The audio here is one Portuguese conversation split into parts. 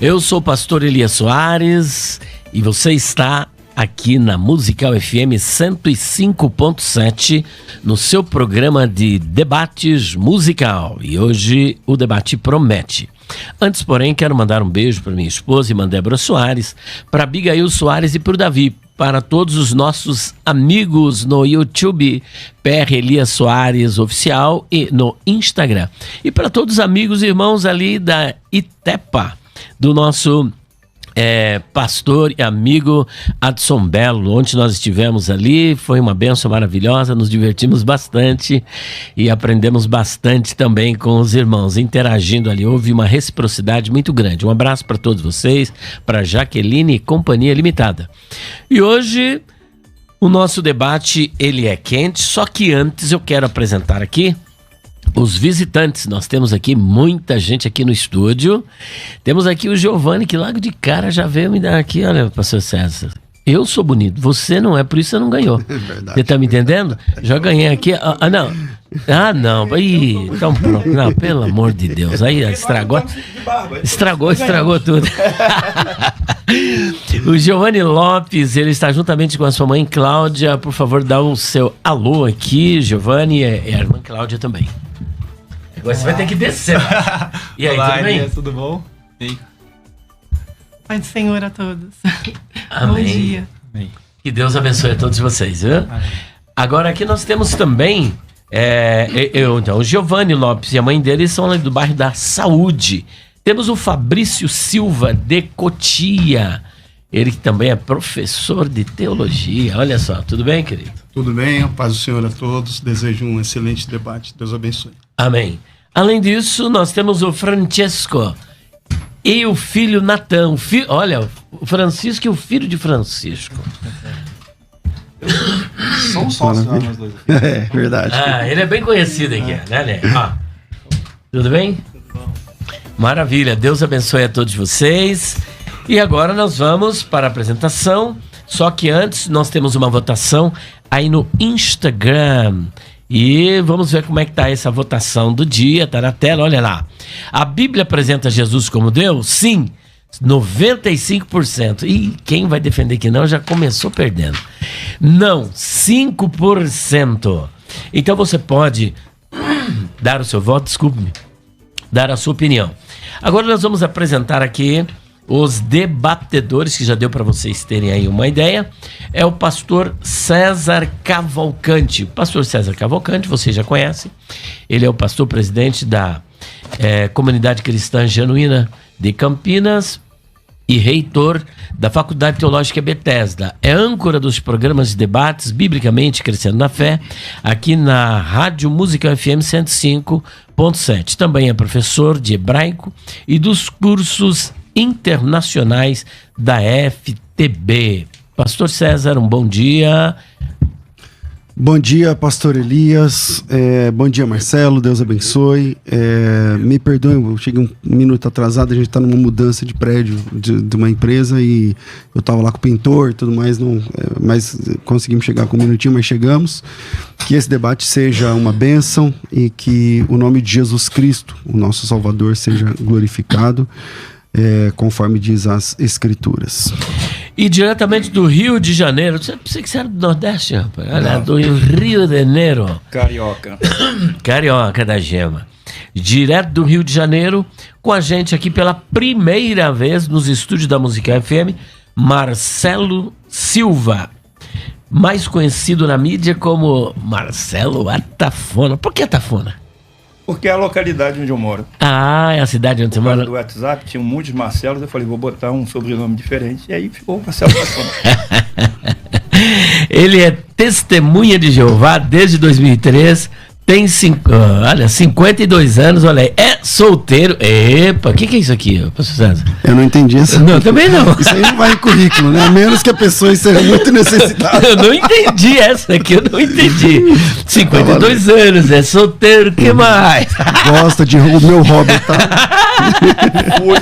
Eu sou o pastor Elias Soares e você está aqui na Musical FM 105.7 no seu programa de debates musical. E hoje o debate promete. Antes, porém, quero mandar um beijo para minha esposa, irmã Débora Soares, para Abigail Soares e para o Davi, para todos os nossos amigos no YouTube, PR Elias Soares Oficial, e no Instagram. E para todos os amigos e irmãos ali da Itepa, do nosso pastor e amigo Adson Belo. Ontem nós estivemos ali, foi uma bênção maravilhosa, nos divertimos bastante e aprendemos bastante também com os irmãos, interagindo ali, houve uma reciprocidade muito grande. Um abraço para todos vocês, para Jaqueline e Companhia Limitada. E hoje o nosso debate, ele é quente, só que antes eu quero apresentar aqui os visitantes. Nós temos aqui muita gente aqui no estúdio. Temos aqui o Giovanni, que logo de cara já veio me dar aqui. Olha, pastor César, eu sou bonito, você não é, por isso você não ganhou. É verdade. Você tá me entendendo? Já ganhei aqui. Não. Ih, então pronto. Não, pelo amor de Deus. Aí estragou tudo. O Giovanni Lopes, ele está juntamente com a sua mãe Cláudia. Por favor, dá o seu alô aqui. Giovanni e a irmã Cláudia também. Agora você vai ter que descer. E aí, olá, tudo bem? Elias, tudo bom? E Pai do Senhor a todos. Amém. Bom dia. Amém. Que Deus abençoe a todos vocês, viu? Amém. Agora aqui nós temos também então, o Giovanni Lopes e a mãe dele são lá do bairro da Saúde. Temos o Fabrício Silva de Cotia, ele que também é professor de teologia. Olha só, tudo bem, querido? Tudo bem, a paz do Senhor a todos. Desejo um excelente debate. Deus abençoe. Amém. Além disso, nós temos o Francesco e o filho Natan. Olha, o Francisco e o filho de Francisco. São sócios nós dois. É verdade. Ele é bem conhecido aqui, né? Tudo bem? Maravilha, Deus abençoe a todos vocês. E agora nós vamos para a apresentação. Só que antes nós temos uma votação aí no Instagram. E vamos ver como é que tá essa votação do dia. Tá na tela, olha lá. A Bíblia apresenta Jesus como Deus? Sim, 95%. E quem vai defender que não já começou perdendo. Não, 5%. Então você pode dar o seu voto, desculpe-me, dar a sua opinião. Agora nós vamos apresentar aqui os debatedores, que já deu para vocês terem aí uma ideia. É o pastor César Cavalcante. O pastor César Cavalcante, vocês já conhecem. Ele é o pastor presidente da Comunidade Cristã Genuína de Campinas e reitor da Faculdade Teológica Bethesda. É âncora dos programas de debates Biblicamente Crescendo na Fé, aqui na Rádio Musical FM 105.7. Também é professor de hebraico e dos cursos internacionais da FTB. Pastor César, um bom dia. Bom dia, pastor Elias. Bom dia, Marcelo. Deus abençoe. Me perdoem, eu cheguei um minuto atrasado. A gente está numa mudança de prédio de uma empresa e eu estava lá com o pintor e tudo mais, mas conseguimos chegar com um minutinho, mas chegamos. Que esse debate seja uma bênção e que o nome de Jesus Cristo, o nosso Salvador, seja glorificado, conforme diz as Escrituras. E diretamente do Rio de Janeiro, você pensei que você era do Nordeste, rapaz. Olha, do Rio de Janeiro. Carioca da Gema. Direto do Rio de Janeiro, com a gente aqui pela primeira vez nos estúdios da Musical FM, Marcelo Silva. Mais conhecido na mídia como Marcelo Atafona. Por que Atafona? Porque é a localidade onde eu moro. É a cidade onde você mora. Do WhatsApp tinha muitos Marcelos, eu falei, vou botar um sobrenome diferente, e aí ficou Marcelo Atafona. Ele é testemunha de Jeová desde 2003, tem 52 anos, olha aí, é solteiro. Epa, o que é isso aqui, pastor César? Eu não entendi essa. Não, também não. Isso aí não vai em currículo, né? A menos que a pessoa esteja muito necessitada. Eu não entendi essa aqui, eu não entendi. 52 anos, é solteiro, o que mais? Gosta de o meu hobby, tá? Fuge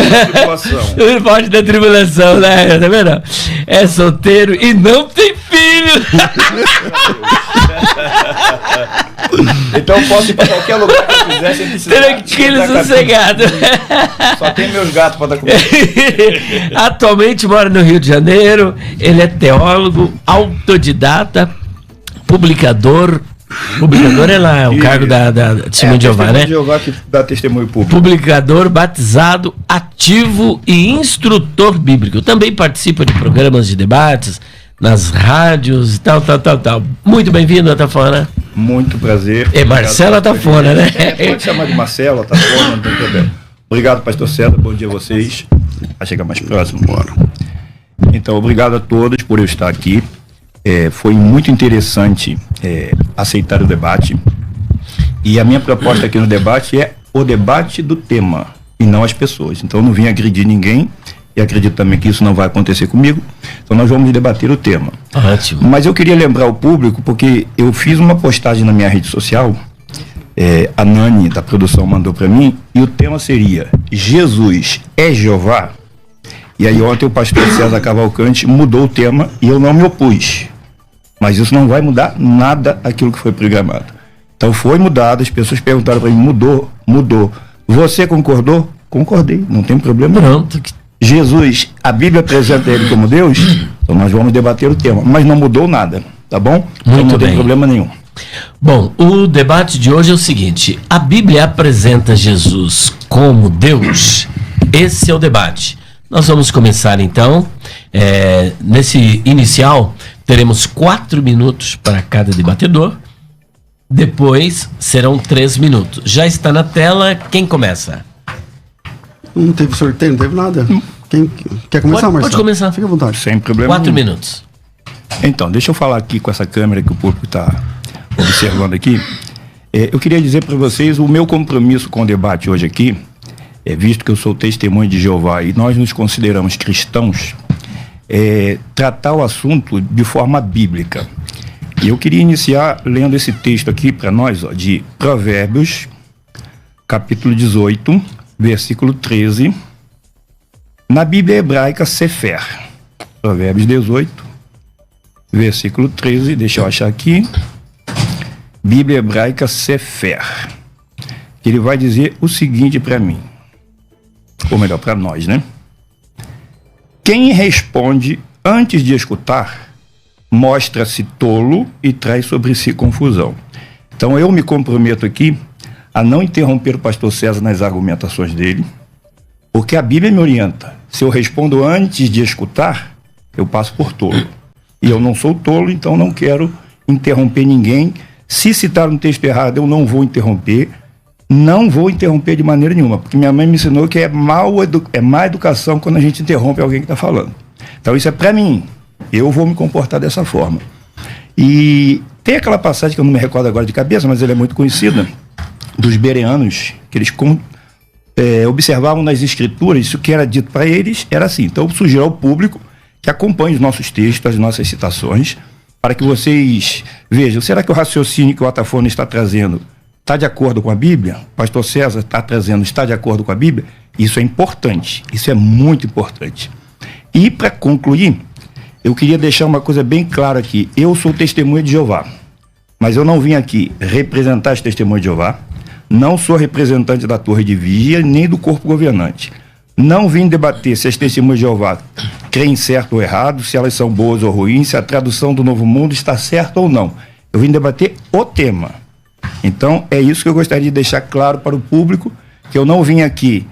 da tribulação. Foge da tribulação, né? Tá vendo? É solteiro e não tem filho. Então eu posso ir para qualquer lugar que eu quiser sem precisar. Tranquilo, sossegado. Só tem meus gatos para dar comida. Atualmente mora no Rio de Janeiro. Ele é teólogo, autodidata, publicador. Publicador é lá, o cargo da Testemunho de Jeová, né? Testemunho de Jeová que dá testemunho público. Publicador, batizado, ativo e instrutor bíblico. Também participa de programas de debates nas rádios e tal. Muito bem-vindo, Tafona. Muito prazer. E Marcela Tafona, né? Pode chamar de Marcela, Tafona, não tem problema. Obrigado, pastor César. Bom dia a vocês. Vai chegar mais próximo. Bora. Então, obrigado a todos por eu estar aqui. Foi muito interessante aceitar o debate. E a minha proposta aqui no debate é o debate do tema e não as pessoas. Então, eu não vim agredir ninguém e acredito também que isso não vai acontecer comigo. Então, nós vamos debater o tema. Ótimo. Mas eu queria lembrar o público, porque eu fiz uma postagem na minha rede social, a Nani da produção mandou para mim, e o tema seria Jesus é Jeová? E aí ontem o pastor César Cavalcante mudou o tema e eu não me opus. Mas isso não vai mudar nada aquilo que foi programado. Então foi mudado, as pessoas perguntaram para mim, mudou. Você concordou? Concordei, não tem problema. Pronto. Jesus, a Bíblia apresenta ele como Deus, então nós vamos debater o tema, mas não mudou nada, tá bom? Então Muito não tem bem. problema nenhum. Bom, o debate de hoje é o seguinte: a Bíblia apresenta Jesus como Deus? Esse é o debate. Nós vamos começar então. Nesse inicial, teremos 4 minutos para cada debatedor. Depois serão 3 minutos. Já está na tela. Quem começa? Não teve sorteio, não teve nada. Quem quer começar, Marcelo? Pode começar. Fica à vontade. Sem problema 4 nenhum. minutos. Então, deixa eu falar aqui com essa câmera que o público está observando aqui. Eu queria dizer para vocês o meu compromisso com o debate hoje aqui, visto que eu sou testemunho de Jeová e nós nos consideramos cristãos, tratar o assunto de forma bíblica. E eu queria iniciar lendo esse texto aqui para nós, de Provérbios, capítulo 18, versículo 13, na Bíblia hebraica Sefer. Provérbios 18, versículo 13, deixa eu achar aqui. Bíblia hebraica Sefer. Ele vai dizer o seguinte para mim, ou melhor, para nós, né? Quem responde antes de escutar, mostra-se tolo e traz sobre si confusão. Então eu me comprometo aqui a não interromper o pastor César nas argumentações dele, porque a Bíblia me orienta. Se eu respondo antes de escutar, eu passo por tolo. E eu não sou tolo, então não quero interromper ninguém. Se citar um texto errado, eu não vou interromper. Não vou interromper de maneira nenhuma, porque minha mãe me ensinou que é má educação quando a gente interrompe alguém que está falando. Então isso é para mim. Eu vou me comportar dessa forma. E tem aquela passagem que eu não me recordo agora de cabeça, mas ela é muito conhecida, dos bereanos, que eles observavam nas escrituras, isso que era dito para eles era assim. Então eu sugiro ao público que acompanhe os nossos textos, as nossas citações, para que vocês vejam, será que o raciocínio que o Atafone está trazendo está de acordo com a Bíblia? O pastor César está trazendo, está de acordo com a Bíblia? Isso é importante, isso é muito importante. E para concluir, eu queria deixar uma coisa bem clara aqui. Eu sou testemunha de Jeová, mas eu não vim aqui representar as testemunhas de Jeová, não sou representante da Torre de Vigia, nem do corpo governante. Não vim debater se as testemunhas de Jeová creem certo ou errado, se elas são boas ou ruins, se a tradução do Novo Mundo está certa ou não. Eu vim debater o tema. Então, é isso que eu gostaria de deixar claro para o público, que eu não vim aqui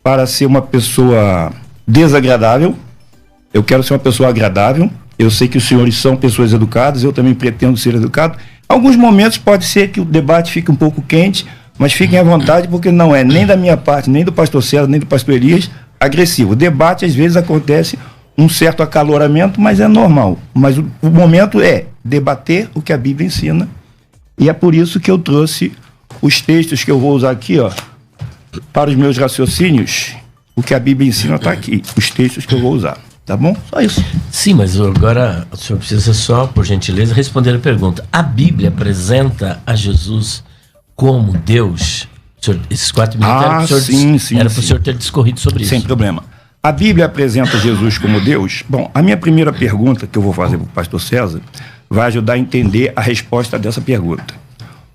para ser uma pessoa desagradável, eu quero ser uma pessoa agradável. Eu sei que os senhores são pessoas educadas, eu também pretendo ser educado. Alguns momentos pode ser que o debate fique um pouco quente, mas fiquem à vontade, porque não é nem da minha parte, nem do pastor César, nem do pastor Elias agressivo. O debate, às vezes, acontece um certo acaloramento, mas é normal. Mas o momento é debater o que a Bíblia ensina. E é por isso que eu trouxe os textos que eu vou usar aqui, ó, para os meus raciocínios. O que a Bíblia ensina está aqui, os textos que eu vou usar. Tá bom? Só isso. Sim, mas agora o senhor precisa só, por gentileza, responder a pergunta. A Bíblia apresenta a Jesus como Deus? Senhor, esses 4 minutos era para o senhor ter discorrido sobre isso. Sem problema. A Bíblia apresenta Jesus como Deus? Bom, a minha primeira pergunta que eu vou fazer para o pastor César vai ajudar a entender a resposta dessa pergunta.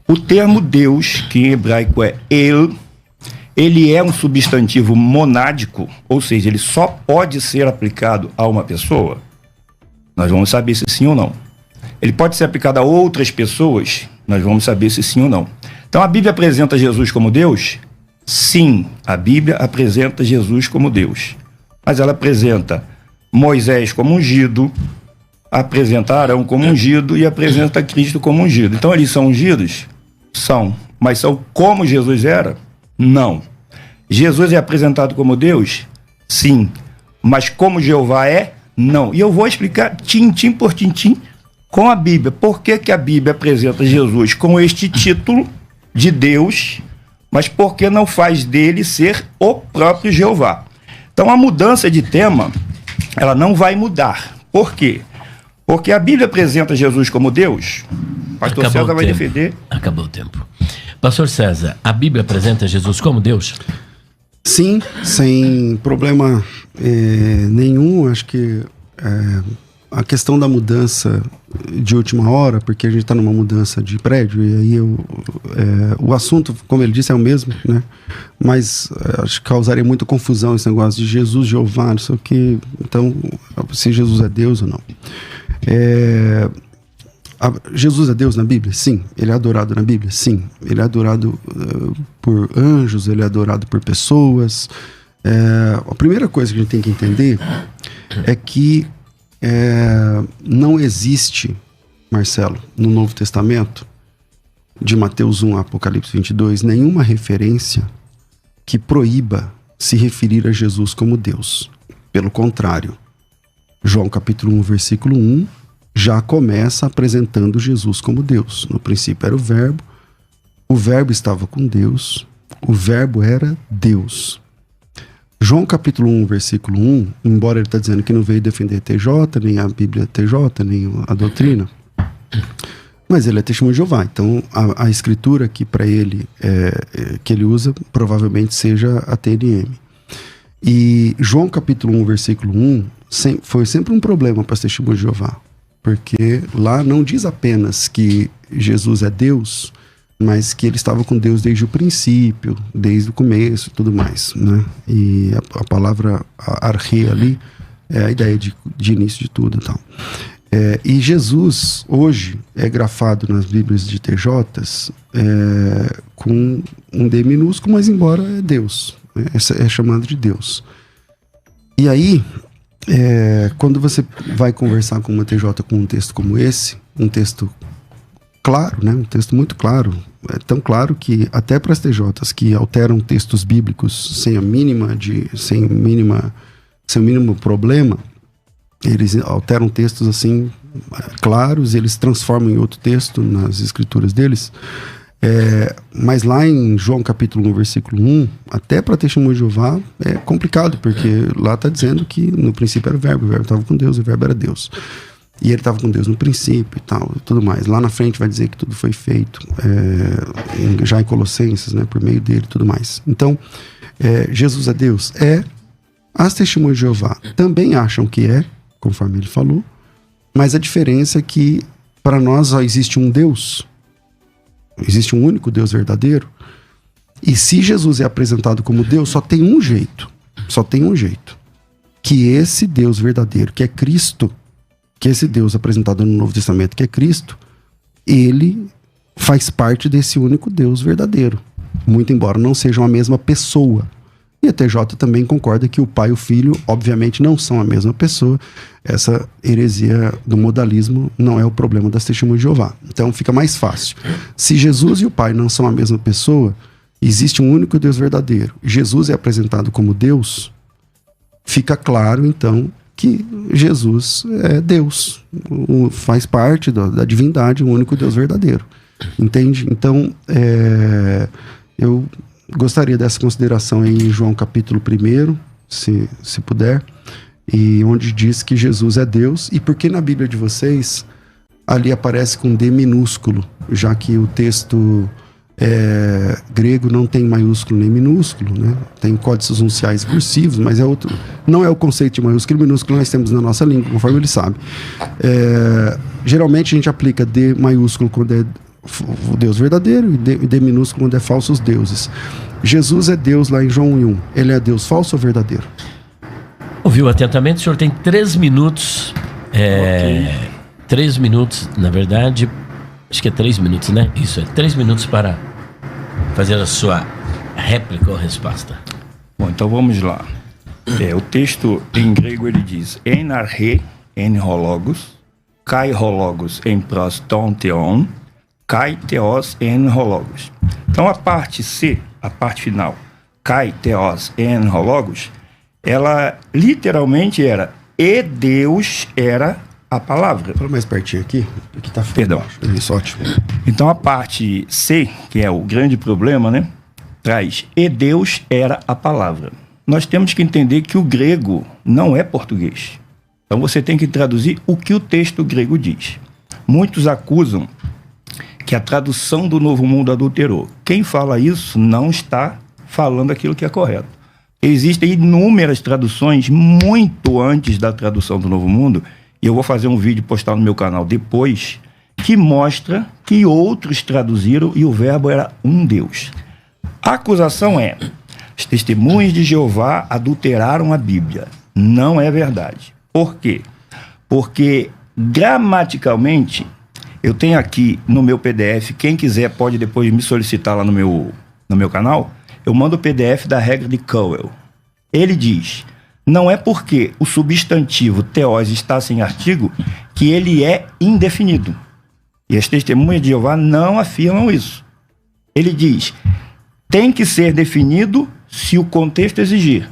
O termo Deus, que em hebraico é El, ele é um substantivo monádico, ou seja, ele só pode ser aplicado a uma pessoa. Nós vamos saber se sim ou não. Ele pode ser aplicado a outras pessoas, nós vamos saber se sim ou não. Então a Bíblia apresenta Jesus como Deus? Sim, a Bíblia apresenta Jesus como Deus. Mas ela apresenta Moisés como ungido, apresenta Arão como ungido e apresenta Cristo como ungido. Então eles são ungidos? São. Mas são como Jesus era? Não. Jesus é apresentado como Deus? Sim. Mas como Jeová é? Não. E eu vou explicar tintim por tintim com a Bíblia. Por que que a Bíblia apresenta Jesus com este título de Deus, mas por que não faz dele ser o próprio Jeová? Então a mudança de tema, ela não vai mudar. Por quê? Porque a Bíblia apresenta Jesus como Deus. Pastor César vai defender. Acabou o tempo. Pastor César, a Bíblia apresenta Jesus como Deus? Sim, sem problema nenhum. Acho que a questão da mudança de última hora, porque a gente está numa mudança de prédio, e aí o assunto, como ele disse, é o mesmo, né? Mas acho que causaria muita confusão esse negócio de Jesus, Jeová, não sei o que. Então, se Jesus é Deus ou não. Jesus é Deus na Bíblia? Sim. Ele é adorado na Bíblia? Sim. Ele é adorado por anjos, ele é adorado por pessoas. A primeira coisa que a gente tem que entender é que não existe, Marcelo, no Novo Testamento, de Mateus 1 a Apocalipse 22, nenhuma referência que proíba se referir a Jesus como Deus. Pelo contrário, João capítulo 1, versículo 1, já começa apresentando Jesus como Deus. No princípio era o verbo estava com Deus, o verbo era Deus. João capítulo 1, versículo 1, embora ele está dizendo que não veio defender TJ, nem a Bíblia TJ, nem a doutrina, mas ele é testemunho de Jeová. Então a escritura que para ele, que ele usa, provavelmente seja a TNM. E João capítulo 1, versículo 1, foi sempre um problema para os testemunhos de Jeová. Porque lá não diz apenas que Jesus é Deus, mas que ele estava com Deus desde o princípio, desde o começo e tudo mais, né? E a palavra arche ali é a ideia de início de tudo e tal. E Jesus, hoje, é grafado nas Bíblias de TJs com um D minúsculo, mas embora é Deus, né? É chamado de Deus. E aí, quando você vai conversar com uma TJ com um texto como esse, um texto claro, né? Um texto muito claro, tão claro que até para as TJs que alteram textos bíblicos sem o mínimo problema, eles alteram textos assim claros, eles transformam em outro texto nas escrituras deles. Mas lá em João capítulo 1, versículo 1, até para testemunho de Jeová é complicado, porque lá está dizendo que no princípio era o verbo estava com Deus, o verbo era Deus. E ele estava com Deus no princípio e tal, e tudo mais. Lá na frente vai dizer que tudo foi feito, já em Colossenses, né, por meio dele e tudo mais. Então, Jesus é Deus? As testemunhas de Jeová também acham que conforme ele falou, mas a diferença é que para nós só existe um Deus. Existe um único Deus verdadeiro. E se Jesus é apresentado como Deus, só tem um jeito. Que esse Deus verdadeiro, que é Cristo, que esse Deus apresentado no Novo Testamento, que é Cristo, ele faz parte desse único Deus verdadeiro. Muito embora não sejam a mesma pessoa. E a TJ também concorda que o Pai e o Filho, obviamente, não são a mesma pessoa. Essa heresia do modalismo não é o problema das testemunhas de Jeová. Então fica mais fácil. Se Jesus e o Pai não são a mesma pessoa, existe um único Deus verdadeiro. Jesus é apresentado como Deus, fica claro, então, que Jesus é Deus. Faz parte da divindade, o único Deus verdadeiro. Entende? Então, eu gostaria dessa consideração em João capítulo 1, se puder, e onde diz que Jesus é Deus, e porque na Bíblia de vocês ali aparece com D minúsculo, já que o texto grego não tem maiúsculo nem minúsculo, né? Tem códices unciais cursivos, mas não é o conceito de maiúsculo e minúsculo que nós temos na nossa língua, conforme ele sabe. Geralmente a gente aplica D maiúsculo quando é o Deus verdadeiro e D minúsculo quando é falsos deuses. Jesus é Deus lá em João 1:1. Ele é Deus falso ou verdadeiro? Ouviu atentamente, o senhor tem 3 minutos. 3 minutos, na verdade. Acho que é 3 minutos, né? Isso, é 3 minutos para fazer a sua réplica ou resposta. Bom, então vamos lá. O texto em grego ele diz: en arche, en hologos, kai hologos en pros ton theon, kai theos en hologos. Então a parte C, a parte final, kai theos en hologos, ela literalmente era e Deus era a palavra. Fala mais pertinho aqui tá ficando Perdão. baixo. Isso, ótimo. Então a parte C, que é o grande problema, né, traz e Deus era a palavra. Nós temos que entender que o grego não é português. Então você tem que traduzir o que o texto grego diz. Muitos acusam que a tradução do Novo Mundo adulterou. Quem fala isso não está falando aquilo que é correto. Existem inúmeras traduções muito antes da tradução do Novo Mundo, e eu vou fazer um vídeo postar no meu canal depois, que mostra que outros traduziram e o verbo era um Deus. A acusação é: as testemunhas de Jeová adulteraram a Bíblia. Não é verdade. Por quê? Porque gramaticalmente, eu tenho aqui no meu PDF, quem quiser pode depois me solicitar lá no meu canal, eu mando o PDF da regra de Cowell. Ele diz: não é porque o substantivo theos está sem artigo que ele é indefinido. E as testemunhas de Jeová não afirmam isso. Ele diz: tem que ser definido se o contexto exigir.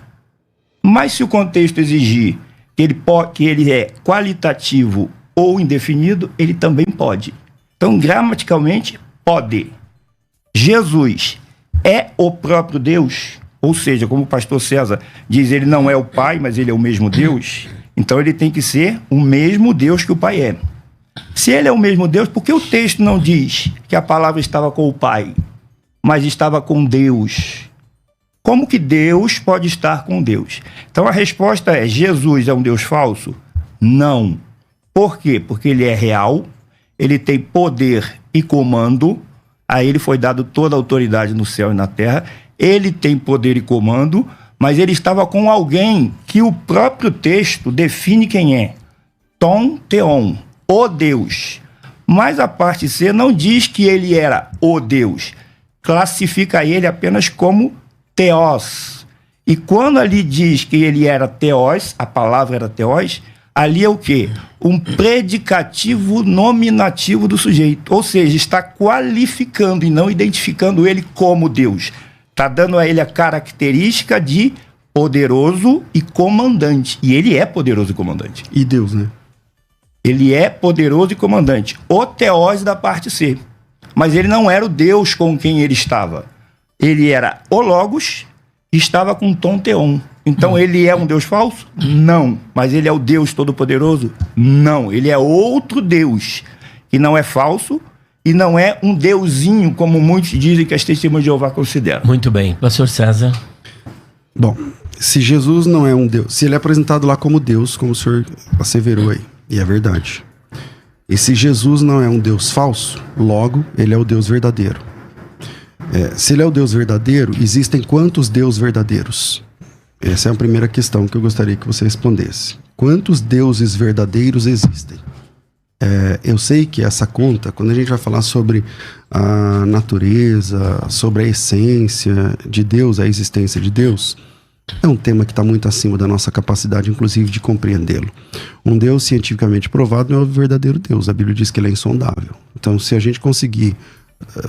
Mas se o contexto exigir que ele é qualitativo ou indefinido, ele também pode. Então, gramaticalmente, pode. Jesus é o próprio Deus, ou seja, como o pastor César diz, ele não é o Pai, mas ele é o mesmo Deus. Então, ele tem que ser o mesmo Deus que o Pai é. Se ele é o mesmo Deus, por que o texto não diz que a palavra estava com o Pai, mas estava com Deus? Como que Deus pode estar com Deus? Então a resposta é: Jesus é um Deus falso? Não. Por quê? Porque ele é real, ele tem poder e comando, a ele foi dado toda a autoridade no céu e na terra, ele tem poder e comando, mas ele estava com alguém que o próprio texto define quem é: Ton Theon, o Deus. Mas a parte C não diz que ele era o Deus, classifica ele apenas como Theos. E quando ali diz que ele era Theos, a palavra era Theos, ali é o quê? Um predicativo nominativo do sujeito. Ou seja, está qualificando e não identificando ele como Deus. Está dando a ele a característica de poderoso e comandante. E ele é poderoso e comandante. E Deus, né? Ele é poderoso e comandante. O Theos da parte C. Mas ele não era o Deus com quem ele estava. Ele era o Logos e estava com Ton Theon. Então ele é um Deus falso? Não. Mas ele é o Deus Todo-Poderoso? Não. Ele é outro Deus, que não é falso e não é um deusinho, como muitos dizem que as testemunhas de Jeová consideram. Muito bem. Pastor César. Bom, se Jesus não é um Deus, se ele é apresentado lá como Deus, como o senhor asseverou aí, e é verdade. E se Jesus não é um Deus falso, logo ele é o Deus verdadeiro. Se ele é o Deus verdadeiro, existem quantos deuses verdadeiros? Essa é a primeira questão que eu gostaria que você respondesse. Quantos deuses verdadeiros existem? Eu sei que essa conta, quando a gente vai falar sobre a natureza, sobre a essência de Deus, a existência de Deus, é um tema que está muito acima da nossa capacidade, inclusive, de compreendê-lo. Um Deus cientificamente provado não é o verdadeiro Deus. A Bíblia diz que ele é insondável. Então, se a gente conseguir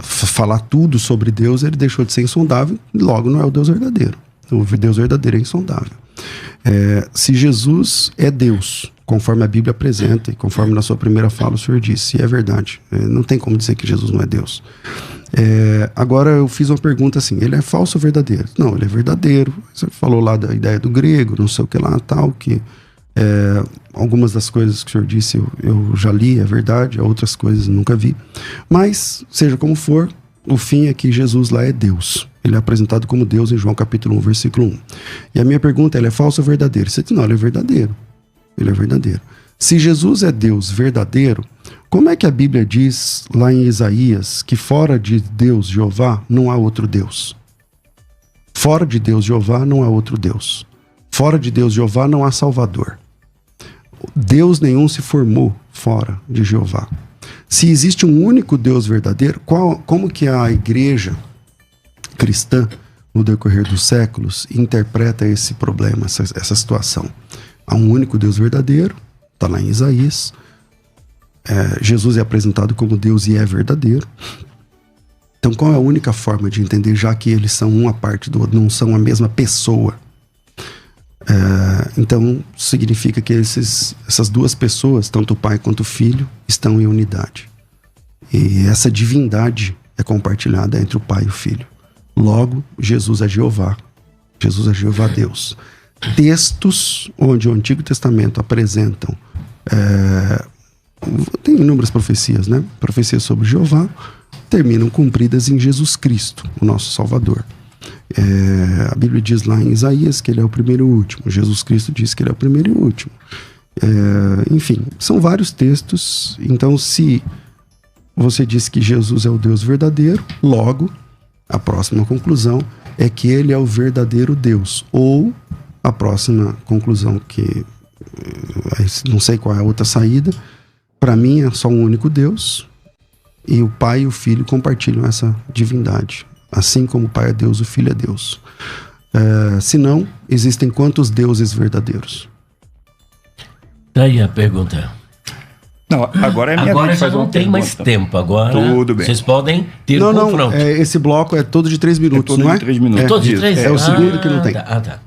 falar tudo sobre Deus, ele deixou de ser insondável, logo não é o Deus verdadeiro. O Deus verdadeiro é insondável. Se Jesus é Deus, conforme a Bíblia apresenta e conforme na sua primeira fala o Senhor disse, e é verdade, não tem como dizer que Jesus não é Deus. Agora eu fiz uma pergunta assim: ele é falso ou verdadeiro? Não, ele é verdadeiro. Você falou lá da ideia do grego, não sei o que lá, tal, que algumas das coisas que o senhor disse eu já li, é verdade, outras coisas nunca vi. Mas, seja como for, o fim é que Jesus lá é Deus. Ele é apresentado como Deus em João capítulo 1, versículo 1. E a minha pergunta, ele é falso ou verdadeiro? Você diz, não, ele é verdadeiro. Ele é verdadeiro. Se Jesus é Deus verdadeiro, como é que a Bíblia diz lá em Isaías que fora de Deus, Jeová, não há outro Deus? Fora de Deus, Jeová, não há outro Deus. Fora de Deus, Jeová, não há Salvador. Deus nenhum se formou fora de Jeová. Se existe um único Deus verdadeiro, como que a igreja cristã, no decorrer dos séculos, interpreta esse problema, essa situação? Há um único Deus verdadeiro, está lá em Isaías. Jesus é apresentado como Deus e é verdadeiro. Então, qual é a única forma de entender, já que eles são uma parte do outro, não são a mesma pessoa? Então, significa que essas duas pessoas, tanto o Pai quanto o Filho, estão em unidade. E essa divindade é compartilhada entre o Pai e o Filho. Logo, Jesus é Jeová. Jesus é Jeová Deus. Textos onde o Antigo Testamento apresentam... tem inúmeras profecias, né? Profecias sobre Jeová terminam cumpridas em Jesus Cristo, o nosso Salvador. A Bíblia diz lá em Isaías que ele é o primeiro e o último. Jesus Cristo diz que ele é o primeiro e o último. Enfim, são vários textos. Então, se você diz que Jesus é o Deus verdadeiro, logo, a próxima conclusão é que ele é o verdadeiro Deus. Ou a próxima conclusão, que não sei qual é a outra saída, para mim é só um único Deus, e o Pai e o Filho compartilham essa divindade. Assim como o Pai é Deus, o Filho é Deus. Se não, existem quantos deuses verdadeiros? Daí a pergunta. Não, agora é minha Agora vez de já fazer não uma tem pergunta. mais tempo. Agora Tudo bem. vocês podem ter Não, um não, confronto. esse bloco é todo de 3 minutos, todo não de é? 3 minutos. Todos de Isso. 3? É o segundo que não tem. Tá.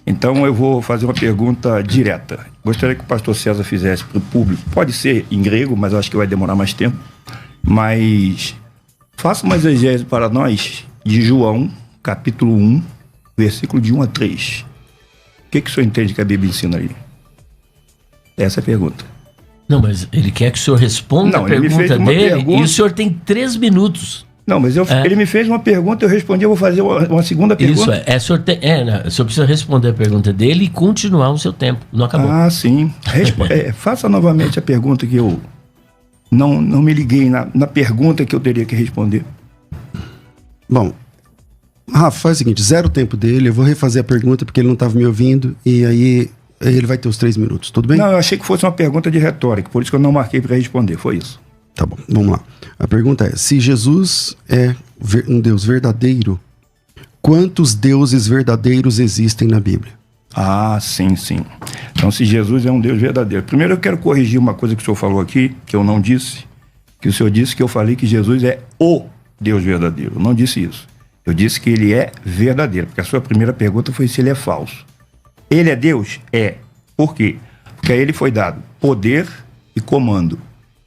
Então eu vou fazer uma pergunta direta. Gostaria que o pastor César fizesse para o público. Pode ser em grego, mas acho que vai demorar mais tempo. Mas faça uma exegese para nós de João, capítulo 1, versículo de 1 a 3. O que o senhor entende que a Bíblia ensina aí? Essa é a pergunta. Não, mas ele quer que o senhor responda Não, a ele me pergunta fez uma dele pergunta. e o senhor tem 3 minutos. Não, mas ele me fez uma pergunta, eu respondi, eu vou fazer uma segunda pergunta. Isso o senhor precisa responder a pergunta dele e continuar o seu tempo. Não acabou. Ah, sim. Faça novamente a pergunta que eu não me liguei na pergunta que eu teria que responder. Bom, Rafa, faz o seguinte, 0 o tempo dele, eu vou refazer a pergunta porque ele não estava me ouvindo, e aí ele vai ter os 3 minutos, tudo bem? Não, eu achei que fosse uma pergunta de retórica, por isso que eu não marquei para responder, foi isso. Tá bom, vamos lá. A pergunta é, se Jesus é um Deus verdadeiro, quantos deuses verdadeiros existem na Bíblia? Ah, sim. Então, se Jesus é um Deus verdadeiro. Primeiro eu quero corrigir uma coisa que o senhor falou aqui, que eu não disse, que o senhor disse que eu falei que Jesus é o Deus verdadeiro. Eu não disse isso. Eu disse que ele é verdadeiro, porque a sua primeira pergunta foi se ele é falso. Ele é Deus? É. Por quê? Porque a ele foi dado poder e comando.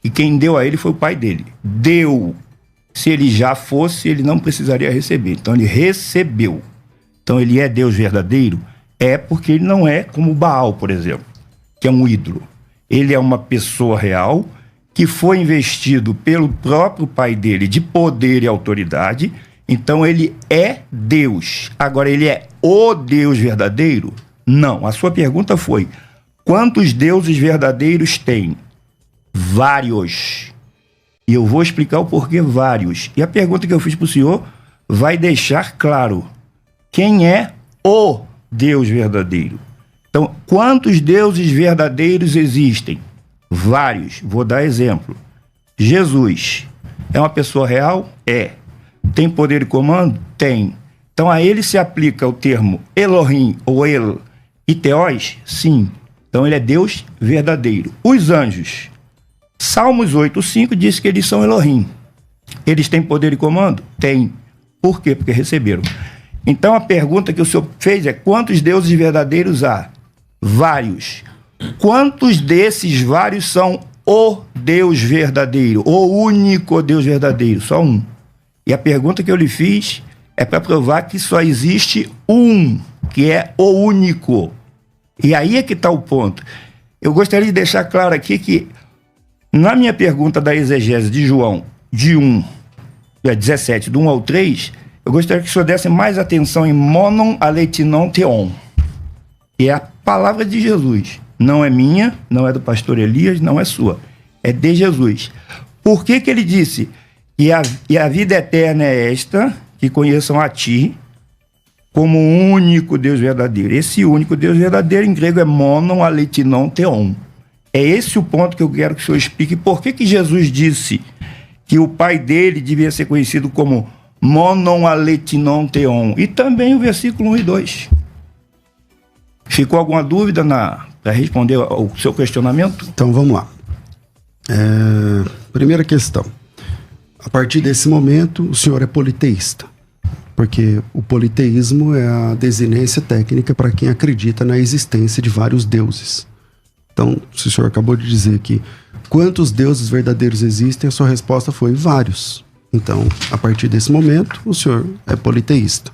E quem deu a ele foi o pai dele. Deu. Se ele já fosse, ele não precisaria receber. Então ele recebeu. Então ele é Deus verdadeiro? É porque ele não é como Baal, por exemplo, que é um ídolo. Ele é uma pessoa real que foi investido pelo próprio pai dele de poder e autoridade. Então ele é Deus. Agora, ele é o Deus verdadeiro? Não. A sua pergunta foi, quantos deuses verdadeiros tem? Vários. E eu vou explicar o porquê vários. E a pergunta que eu fiz para o senhor vai deixar claro quem é o Deus verdadeiro. Então, quantos deuses verdadeiros existem? Vários. Vou dar exemplo. Jesus é uma pessoa real? É. Tem poder e comando? Tem. Então a ele se aplica o termo Elohim ou El e Theos? Sim. Então ele é Deus verdadeiro. Os anjos. Salmos 8:5 diz que eles são Elohim. Eles têm poder e comando? Tem. Por quê? Porque receberam. Então a pergunta que o senhor fez é, quantos deuses verdadeiros há? Vários. Quantos desses vários são o Deus verdadeiro? O único Deus verdadeiro? Só um. E a pergunta que eu lhe fiz é para provar que só existe um, que é o único. E aí é que está o ponto. Eu gostaria de deixar claro aqui que, na minha pergunta da exegese de João, de 17, do 1 ao 3, eu gostaria que o senhor desse mais atenção em monon aleitinon theon, que é a palavra de Jesus. não é minha, não é do pastor Elias, não é sua. É de Jesus. Por que ele disse que a vida eterna é esta, que conheçam a ti como o único Deus verdadeiro? Esse único Deus verdadeiro em grego é monon aleitinon theon. É esse o ponto que eu quero que o senhor explique. Por que Jesus disse que o pai dele devia ser conhecido como monon aleitinon theon? E também o versículo 1 e 2. Ficou alguma dúvida para responder ao seu questionamento? Então vamos lá. Primeira questão. A partir desse momento, o senhor é politeísta. Porque o politeísmo é a desinência técnica para quem acredita na existência de vários deuses. Então, se o senhor acabou de dizer que quantos deuses verdadeiros existem, a sua resposta foi vários. Então, a partir desse momento, o senhor é politeísta.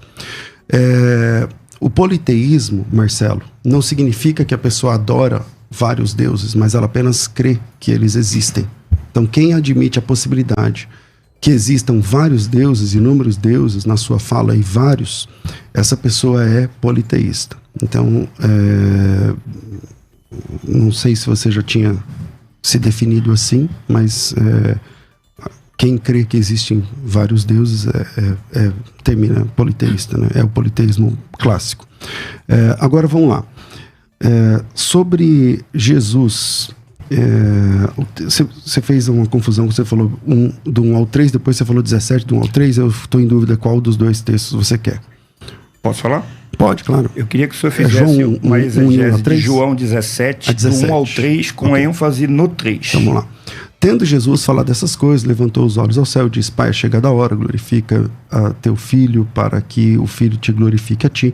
O politeísmo, Marcelo, não significa que a pessoa adora vários deuses, mas ela apenas crê que eles existem. Então, quem admite a possibilidade que existam vários deuses, inúmeros deuses, na sua fala aí vários, essa pessoa é politeísta. Então, não sei se você já tinha se definido assim, mas quem crê que existem vários deuses termina politeísta, né? É o politeísmo clássico. Agora vamos lá. Sobre Jesus, você fez uma confusão, você falou do 1 ao 3, depois você falou 17, do 1 ao 3, eu estou em dúvida qual dos dois textos você quer. Posso falar? Pode, claro. Eu queria que o senhor fizesse uma exegese de João 17, do 1 ao 3, com ênfase no 3. Vamos lá. Tendo Jesus falado dessas coisas, levantou os olhos ao céu e disse: Pai, é chegada a hora, glorifica a teu filho, para que o filho te glorifique a ti,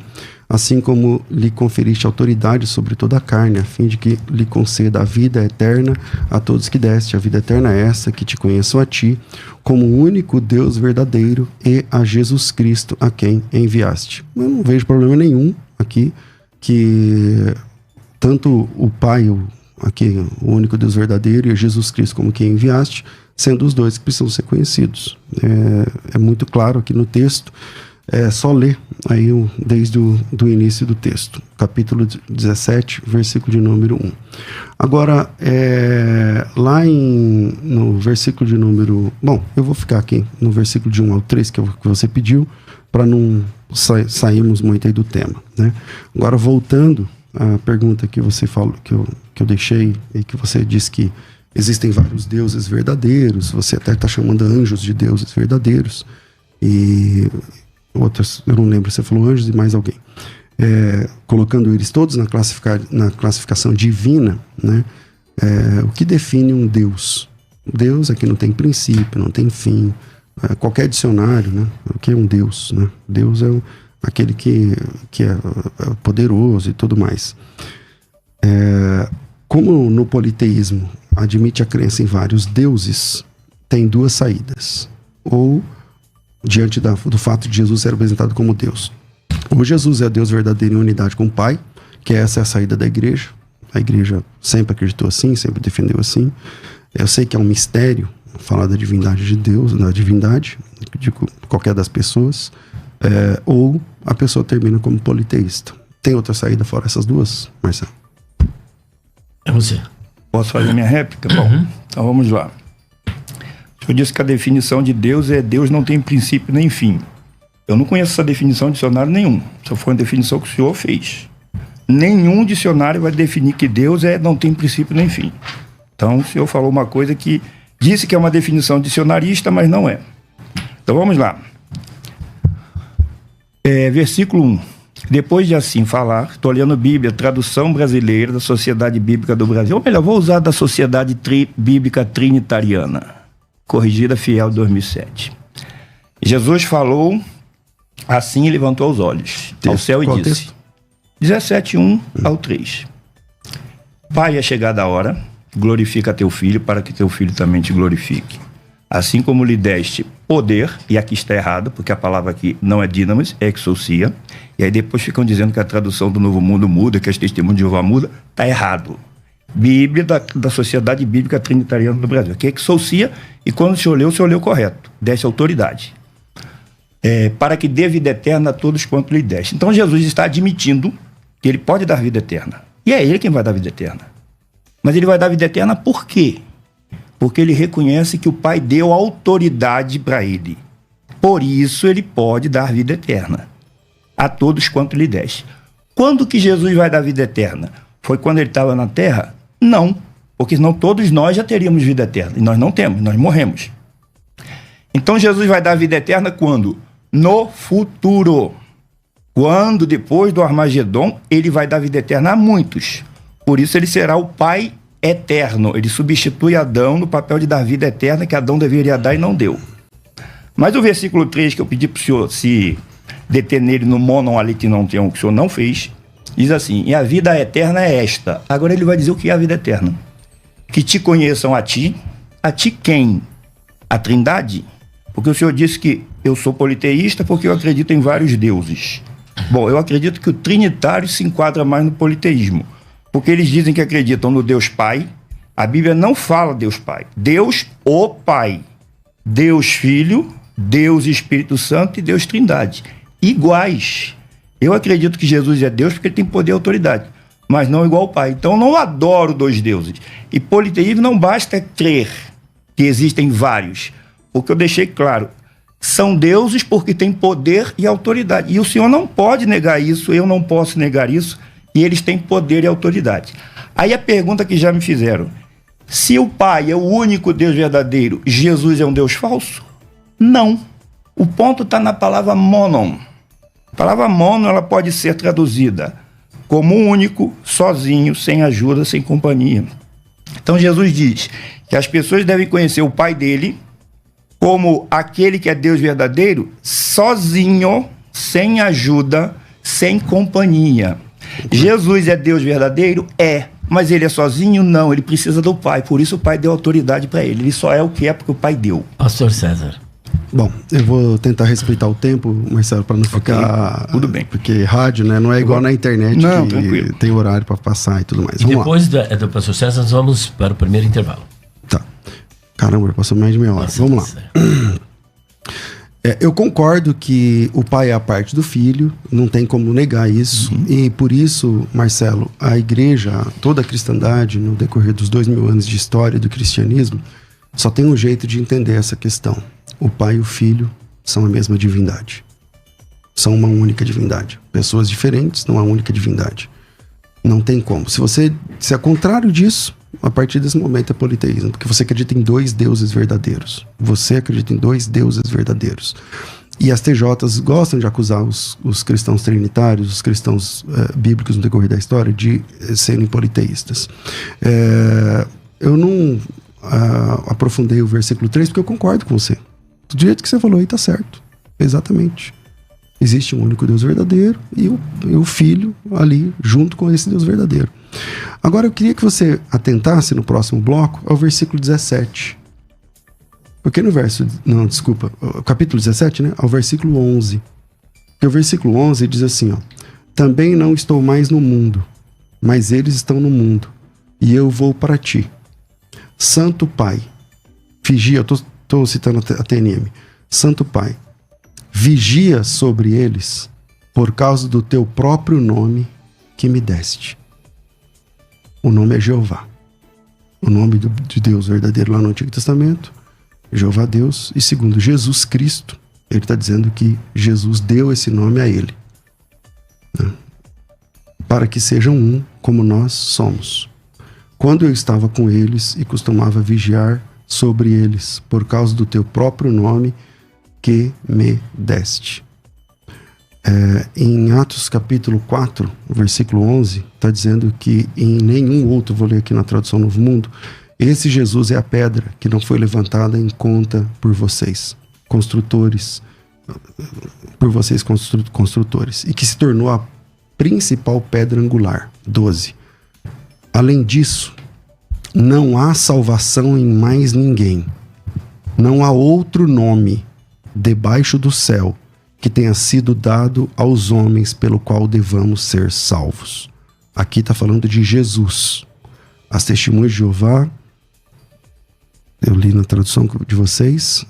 assim como lhe conferiste autoridade sobre toda a carne, a fim de que lhe conceda a vida eterna a todos que deste. A vida eterna é essa, que te conheçam a ti, como o único Deus verdadeiro, e a Jesus Cristo, a quem enviaste. Eu não vejo problema nenhum aqui, que tanto o Pai, aqui, o único Deus verdadeiro, e Jesus Cristo como quem enviaste, sendo os dois que precisam ser conhecidos. É muito claro aqui no texto. É só ler aí desde o início do texto, capítulo 17, versículo de número 1. Agora, lá no versículo de número... Bom, eu vou ficar aqui no versículo de 1 ao 3, que você pediu, para não sairmos muito aí do tema, né? Agora, voltando à pergunta que você falou, que eu deixei, e que você disse que existem vários deuses verdadeiros, você até está chamando anjos de deuses verdadeiros, e outras, eu não lembro, você falou anjos e mais alguém, colocando eles todos na classificação divina, né? O que define um Deus? Deus é que não tem princípio, não tem fim. Qualquer dicionário, né? O que é um Deus, né? Deus é aquele que é poderoso e tudo mais. Como no politeísmo admite a crença em vários deuses, tem duas saídas. Ou diante do fato de Jesus ser apresentado como Deus. Ou Jesus é Deus verdadeiro em unidade com o Pai, que essa é a saída da igreja. A igreja sempre acreditou assim, sempre defendeu assim. Eu sei que é um mistério falar da divindade de Deus, da divindade de qualquer das pessoas. Ou a pessoa termina como politeísta. Tem outra saída fora essas duas, Marcelo? É você. Posso fazer minha réplica? Bom, então vamos lá. Eu disse que a definição de Deus é Deus não tem princípio nem fim. Eu não conheço essa definição em dicionário nenhum. Só foi uma definição que o senhor fez. Nenhum dicionário vai definir que Deus não tem princípio nem fim. Então o senhor falou uma coisa que disse que é uma definição dicionarista, mas não é. Então vamos lá. Versículo 1. Depois de assim falar, estou lendo Bíblia, tradução brasileira da Sociedade Bíblica do Brasil. Ou melhor, vou usar da Sociedade Bíblica Trinitariana, corrigida fiel 2007. Jesus falou assim e levantou os olhos ao céu e disse, 17:1 ao 3. Pai, é chegada a hora, glorifica teu filho para que teu filho também te glorifique. Assim como lhe deste poder, e aqui está errado, porque a palavra aqui não é dinamis, é exousia, e aí depois ficam dizendo que a tradução do Novo Mundo muda, que as testemunhas de Jeová muda, está errado. Bíblia da Sociedade Bíblica Trinitariana do Brasil, que é exousia, e quando o senhor leu correto, deste autoridade. Para que dê vida eterna a todos quanto lhe deste. Então Jesus está admitindo que ele pode dar vida eterna. E é ele quem vai dar vida eterna. Mas ele vai dar vida eterna por quê? Porque ele reconhece que o Pai deu autoridade para ele. Por isso ele pode dar vida eterna a todos quanto lhe deste. Quando que Jesus vai dar vida eterna? Foi quando ele estava na terra? Não, porque senão todos nós já teríamos vida eterna. E nós não temos, nós morremos. Então Jesus vai dar vida eterna quando? No futuro. Quando depois do Armagedon, ele vai dar vida eterna a muitos. Por isso ele será o Pai eterno. Ele substitui Adão no papel de dar vida eterna que Adão deveria dar e não deu. Mas o versículo 3, que eu pedi para o senhor se deter nele no monon ali que não tem um, que o senhor não fez, diz assim: e a vida eterna é esta. Agora ele vai dizer o que é a vida eterna. Que te conheçam a ti quem? A Trindade? Porque o senhor disse que eu sou politeísta porque eu acredito em vários deuses. Bom, eu acredito que o trinitário se enquadra mais no politeísmo, porque eles dizem que acreditam no Deus Pai. A Bíblia não fala Deus Pai. Deus o Pai. Deus Filho, Deus Espírito Santo e Deus Trindade. Iguais. Eu acredito que Jesus é Deus porque ele tem poder e autoridade, mas não igual ao Pai. Então eu não adoro dois deuses. E politeísmo não basta crer que existem vários, porque eu deixei claro, são deuses porque têm poder e autoridade. E o senhor não pode negar isso, eu não posso negar isso, e eles têm poder e autoridade. Aí a pergunta que já me fizeram: se o Pai é o único Deus verdadeiro, Jesus é um Deus falso? Não. O ponto está na palavra monon. A palavra mono, ela pode ser traduzida como único, sozinho, sem ajuda, sem companhia. Então Jesus diz que as pessoas devem conhecer o Pai dele como aquele que é Deus verdadeiro, sozinho, sem ajuda, sem companhia. Jesus é Deus verdadeiro? É. Mas ele é sozinho? Não, ele precisa do Pai. Por isso o Pai deu autoridade para ele. Ele só é o que é porque o Pai deu. Pastor César. Bom, eu vou tentar respeitar o tempo, Marcelo, para não ficar... Tudo bem. Porque rádio, né, não é igual na internet, não, que tranquilo, tem horário para passar e tudo mais. E depois do pastor César, nós vamos para o primeiro intervalo. Tá. Caramba, passou mais de meia hora. Nossa, vamos lá. Eu concordo que o pai é a parte do filho, não tem como negar isso. E por isso, Marcelo, a igreja, toda a cristandade, no decorrer dos 2000 anos de história do cristianismo, só tem um jeito de entender essa questão. O pai e o filho são a mesma divindade. São uma única divindade. Pessoas diferentes, não há única divindade. Não tem como. Se é contrário disso, a partir desse momento é politeísmo, porque você acredita em dois deuses verdadeiros. Você acredita em dois deuses verdadeiros. E as TJs gostam de acusar os cristãos trinitários, os cristãos bíblicos no decorrer da história, de serem politeístas. Eu não aprofundei o versículo 3 porque eu concordo com você. Do jeito que você falou aí tá certo. Exatamente. Existe um único Deus verdadeiro e o Filho ali junto com esse Deus verdadeiro. Agora eu queria que você atentasse no próximo bloco ao versículo 17. Porque no capítulo 17, né? Ao versículo 11. Porque o versículo 11 diz assim, ó: também não estou mais no mundo, mas eles estão no mundo, e eu vou para ti. Santo Pai, vigia, eu estou citando a TNM. Santo Pai, vigia sobre eles por causa do teu próprio nome que me deste. O nome é Jeová. O nome de Deus verdadeiro lá no Antigo Testamento, Jeová Deus. E segundo Jesus Cristo, ele está dizendo que Jesus deu esse nome a ele, né? Para que sejam um como nós somos. Quando eu estava com eles e costumava vigiar sobre eles por causa do teu próprio nome que me deste. Em Atos capítulo 4, versículo 11, está dizendo que em nenhum outro, vou ler aqui na tradução Novo Mundo, esse Jesus é a pedra que não foi levantada em conta por vocês, construtores, e que se tornou a principal pedra angular. 12. Além disso, não há salvação em mais ninguém. Não há outro nome debaixo do céu que tenha sido dado aos homens pelo qual devamos ser salvos. Aqui está falando de Jesus. As testemunhas de Jeová, eu li na tradução de vocês,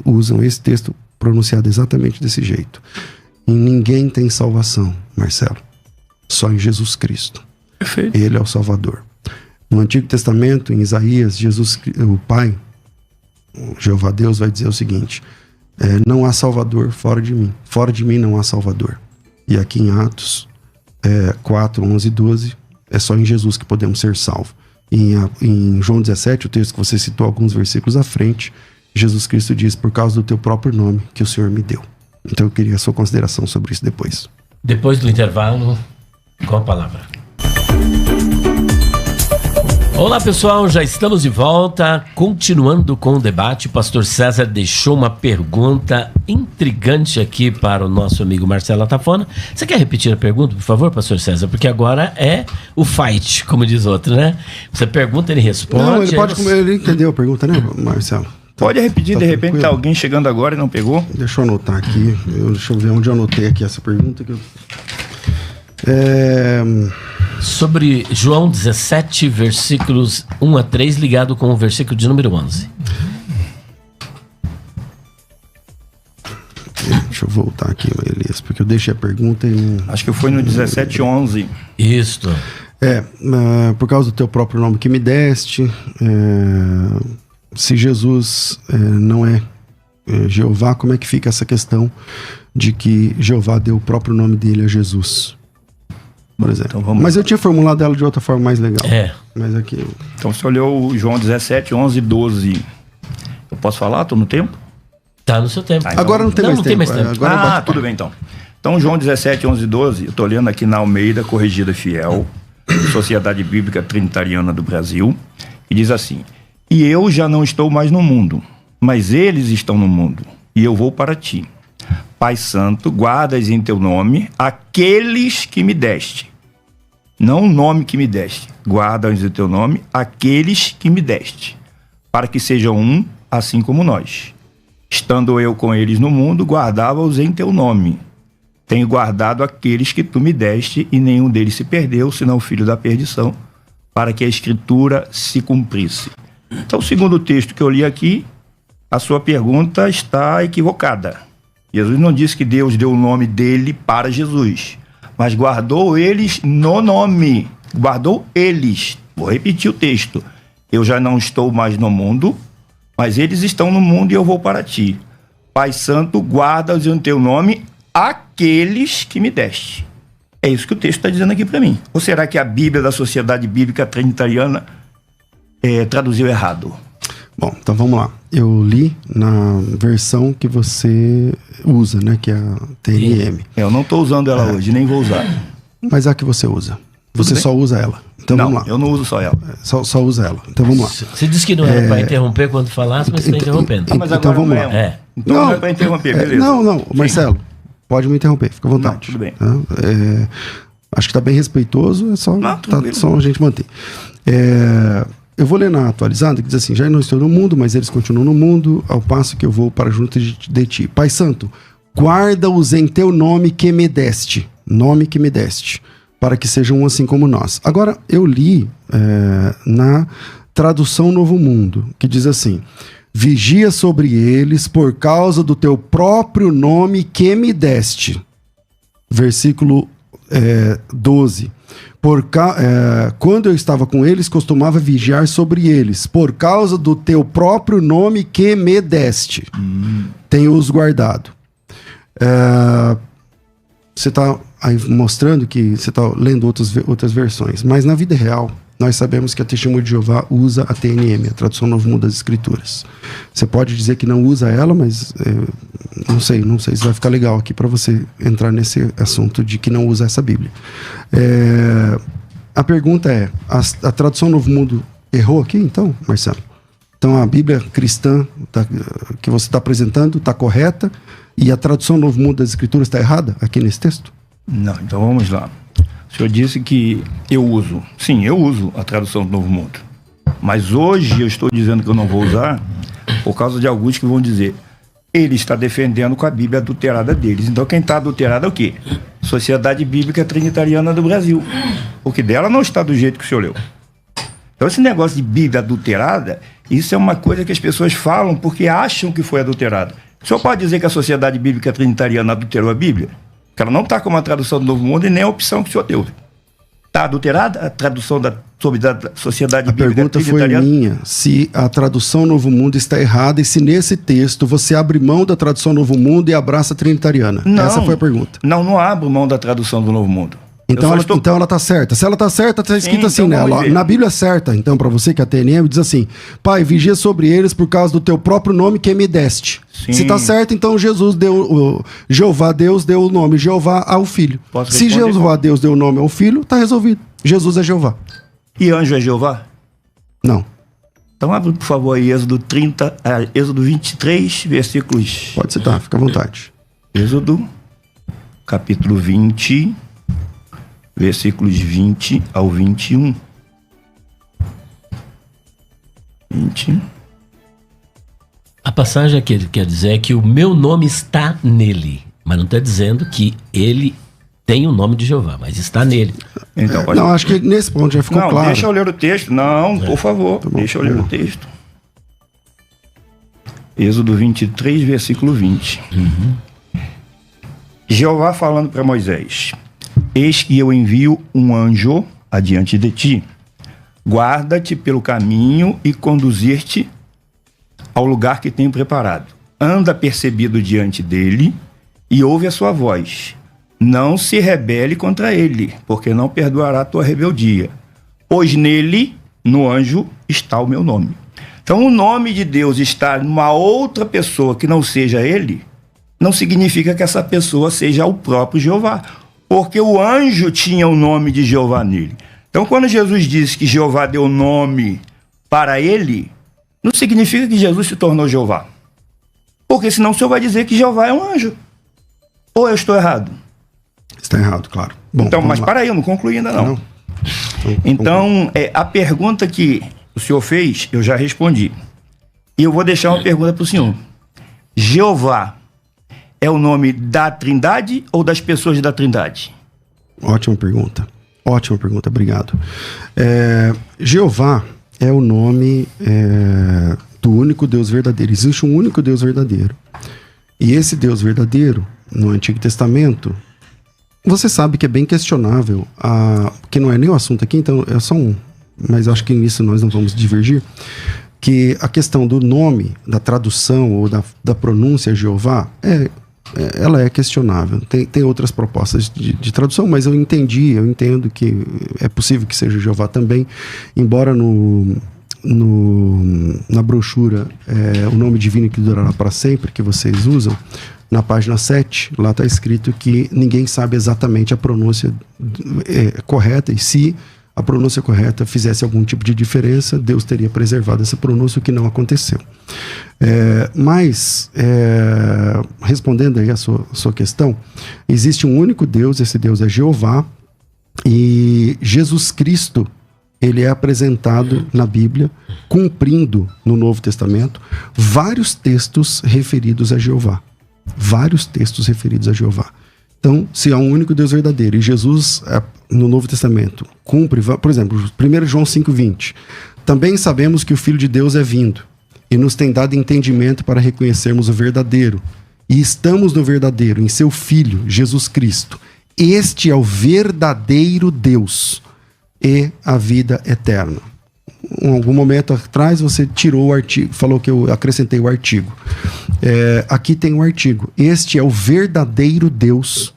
usam esse texto pronunciado exatamente desse jeito. Em ninguém tem salvação, Marcelo. Só em Jesus Cristo. Perfeito. Ele é o Salvador. No Antigo Testamento, em Isaías, Jesus, o Pai, o Jeová Deus, vai dizer o seguinte: não há Salvador fora de mim não há Salvador. E aqui em Atos 4, 11 e 12, é só em Jesus que podemos ser salvos. Em João 17, o texto que você citou alguns versículos à frente, Jesus Cristo diz: por causa do teu próprio nome que o Senhor me deu. Então eu queria a sua consideração sobre isso depois. Depois do intervalo, com a palavra. Olá pessoal, já estamos de volta, continuando com o debate. O pastor César deixou uma pergunta intrigante aqui para o nosso amigo Marcelo Atafona. Você quer repetir a pergunta, por favor, pastor César? Porque agora é o fight, como diz outro, né? Você pergunta, ele responde. Não, ele entendeu a pergunta, né, Marcelo? Pode repetir, de repente tá alguém chegando agora e não pegou? Deixa eu anotar aqui, deixa eu ver onde eu anotei aqui essa pergunta. Sobre João 17, versículos 1 a 3, ligado com o versículo de número 11. Deixa eu voltar aqui, Elias, porque eu deixei a pergunta e... Acho que foi no 17, 11. Isto. Por causa do teu próprio nome que me deste, se Jesus não é Jeová, como é que fica essa questão de que Jeová deu o próprio nome dele a Jesus? Por exemplo. Então, mas eu tinha formulado ela de outra forma mais legal. Mas aqui... Então você olhou o João 17, 11 e 12. Eu posso falar? Estou no tempo? Tá no seu tempo. Então, agora não tem mais tempo. Agora tudo bem então. Então João 17, 11 e 12, eu estou lendo aqui na Almeida Corrigida Fiel, Sociedade Bíblica Trinitariana do Brasil, e diz assim: e eu já não estou mais no mundo, mas eles estão no mundo, e eu vou para ti. Pai Santo, guardas em teu nome aqueles que me deste. Não o nome que me deste. Guardas em teu nome aqueles que me deste. Para que sejam um, assim como nós. Estando eu com eles no mundo, guardava-os em teu nome. Tenho guardado aqueles que tu me deste, e nenhum deles se perdeu, senão o filho da perdição, para que a escritura se cumprisse. Então, segundo o texto que eu li aqui, a sua pergunta está equivocada. Jesus não disse que Deus deu o nome dele para Jesus, mas guardou eles no nome. Guardou eles. Vou repetir o texto. Eu já não estou mais no mundo, mas eles estão no mundo e eu vou para ti. Pai Santo, guarda-os em teu nome aqueles que me deste. É isso que o texto está dizendo aqui para mim. Ou será que a Bíblia da Sociedade Bíblica Trinitariana traduziu errado? Bom, então vamos lá. Eu li na versão que você usa, né? Que é a TNM. Eu não estou usando ela hoje, nem vou usar. Mas é a que você usa. Você só usa ela. Então não, vamos lá. Eu não uso só ela. Só usa ela. Então vamos lá. Você disse que não era para interromper quando falasse, mas você está interrompendo. Mas então vamos lá. Então não é para interromper, beleza. Não, Marcelo, pode me interromper, fica à vontade. Não, tudo bem. Acho que está bem respeitoso, é só a gente manter. Eu vou ler na atualizada, que diz assim: já não estou no mundo, mas eles continuam no mundo, ao passo que eu vou para junto de ti. Pai Santo, guarda-os em teu nome que me deste. Nome que me deste. Para que sejam um assim como nós. Agora, eu li na tradução Novo Mundo, que diz assim: vigia sobre eles por causa do teu próprio nome que me deste. Versículo 12. Quando eu estava com eles, costumava vigiar sobre eles, por causa do teu próprio nome que me deste. Tenho-os guardado. Você está aí mostrando que você está lendo outras versões, mas na vida real, nós sabemos que a Testemunha de Jeová usa a TNM, a Tradução Novo Mundo das Escrituras. Você pode dizer que não usa ela, mas não sei se vai ficar legal aqui para você entrar nesse assunto de que não usa essa Bíblia. A pergunta é: a Tradução Novo Mundo errou aqui, então, Marcelo? Então a Bíblia cristã que você está apresentando está correta e a Tradução Novo Mundo das Escrituras está errada aqui nesse texto? Não, então vamos lá. O senhor disse que eu uso. Sim, eu uso a tradução do Novo Mundo. Mas hoje eu estou dizendo que eu não vou usar por causa de alguns que vão dizer: ele está defendendo com a Bíblia adulterada deles. Então quem está adulterado é o quê? Sociedade Bíblica Trinitariana do Brasil. Porque dela não está do jeito que o senhor leu. Então esse negócio de Bíblia adulterada, isso é uma coisa que as pessoas falam porque acham que foi adulterada. O senhor pode dizer que a Sociedade Bíblica Trinitariana adulterou a Bíblia? Que ela não está como a tradução do Novo Mundo e nem a opção que o senhor deu. Está adulterada a tradução sobre a Sociedade A Bíblica pergunta foi Trinitariana? minha, se a tradução Novo Mundo está errada e se nesse texto você abre mão da tradução Novo Mundo e abraça a Trinitariana. Não. Essa foi a pergunta. Não abro mão da tradução do Novo Mundo. Então ela tá certa. Se ela tá certa, tá escrito assim, então né? vamos ver. Na Bíblia é certa, então, para você que é TNM, diz assim: Pai, vigia sobre eles por causa do teu próprio nome que me deste. Sim. Se tá certo, então Jeová Deus deu o nome Jeová ao filho. Posso Se responder? Jeová Deus deu o nome ao filho, tá resolvido. Jesus é Jeová. E anjo é Jeová? Não. Então abre, por favor, aí Êxodo 23, versículos. Pode citar, fica à vontade. Êxodo, capítulo 20, versículos 20 ao 21. 20. A passagem que ele quer dizer é que o meu nome está nele, mas não está dizendo que ele tem o nome de Jeová, mas está nele. Então, pode... Não, acho que nesse ponto já ficou Não, claro. deixa eu ler o texto. Não, por favor, Tá bom, deixa eu ler o texto. Êxodo 23, versículo 20. Jeová falando para Moisés: Eis que eu envio um anjo adiante de ti. Guarda-te pelo caminho e conduzir-te ao lugar que tenho preparado. Anda percebido diante dele e ouve a sua voz. Não se rebele contra ele, porque não perdoará a tua rebeldia. Pois nele, no anjo, está o meu nome. Então, o nome de Deus estar numa outra pessoa que não seja ele, não significa que essa pessoa seja o próprio Jeová. Porque o anjo tinha o nome de Jeová nele. Então, quando Jesus disse que Jeová deu nome para ele, não significa que Jesus se tornou Jeová. Porque senão o senhor vai dizer que Jeová é um anjo. Ou eu estou errado? Está errado, claro. Bom, Então, vamos mas lá. para aí, eu não concluí ainda não. Não. Então, a pergunta que o senhor fez, eu já respondi. E eu vou deixar uma pergunta para o senhor. Jeová é o nome da Trindade ou das pessoas da Trindade? Ótima pergunta, obrigado. Jeová é o nome do único Deus verdadeiro. Existe um único Deus verdadeiro. E esse Deus verdadeiro, no Antigo Testamento, você sabe que é bem questionável, que não é nem o assunto aqui, então é só mas acho que nisso nós não vamos divergir, que a questão do nome, da tradução ou da pronúncia Jeová, ela é questionável. Tem outras propostas de tradução, mas eu entendo que é possível que seja Jeová também, embora na brochura o nome divino que durará para sempre, que vocês usam, na página 7, lá está escrito que ninguém sabe exatamente a pronúncia correta, e se a pronúncia correta fizesse algum tipo de diferença, Deus teria preservado essa pronúncia, o que não aconteceu. Mas, respondendo aí a sua questão, existe um único Deus, esse Deus é Jeová, e Jesus Cristo, ele é apresentado na Bíblia, cumprindo no Novo Testamento, vários textos referidos a Jeová. Vários textos referidos a Jeová. Então, se há um único Deus verdadeiro e Jesus, no Novo Testamento, cumpre, por exemplo, 1 João 5,20, também sabemos que o Filho de Deus é vindo e nos tem dado entendimento para reconhecermos o verdadeiro. E estamos no verdadeiro, em seu Filho, Jesus Cristo. Este é o verdadeiro Deus e a vida eterna. Em algum momento atrás você tirou o artigo, falou que eu acrescentei o artigo. Aqui tem o artigo. Este é o verdadeiro Deus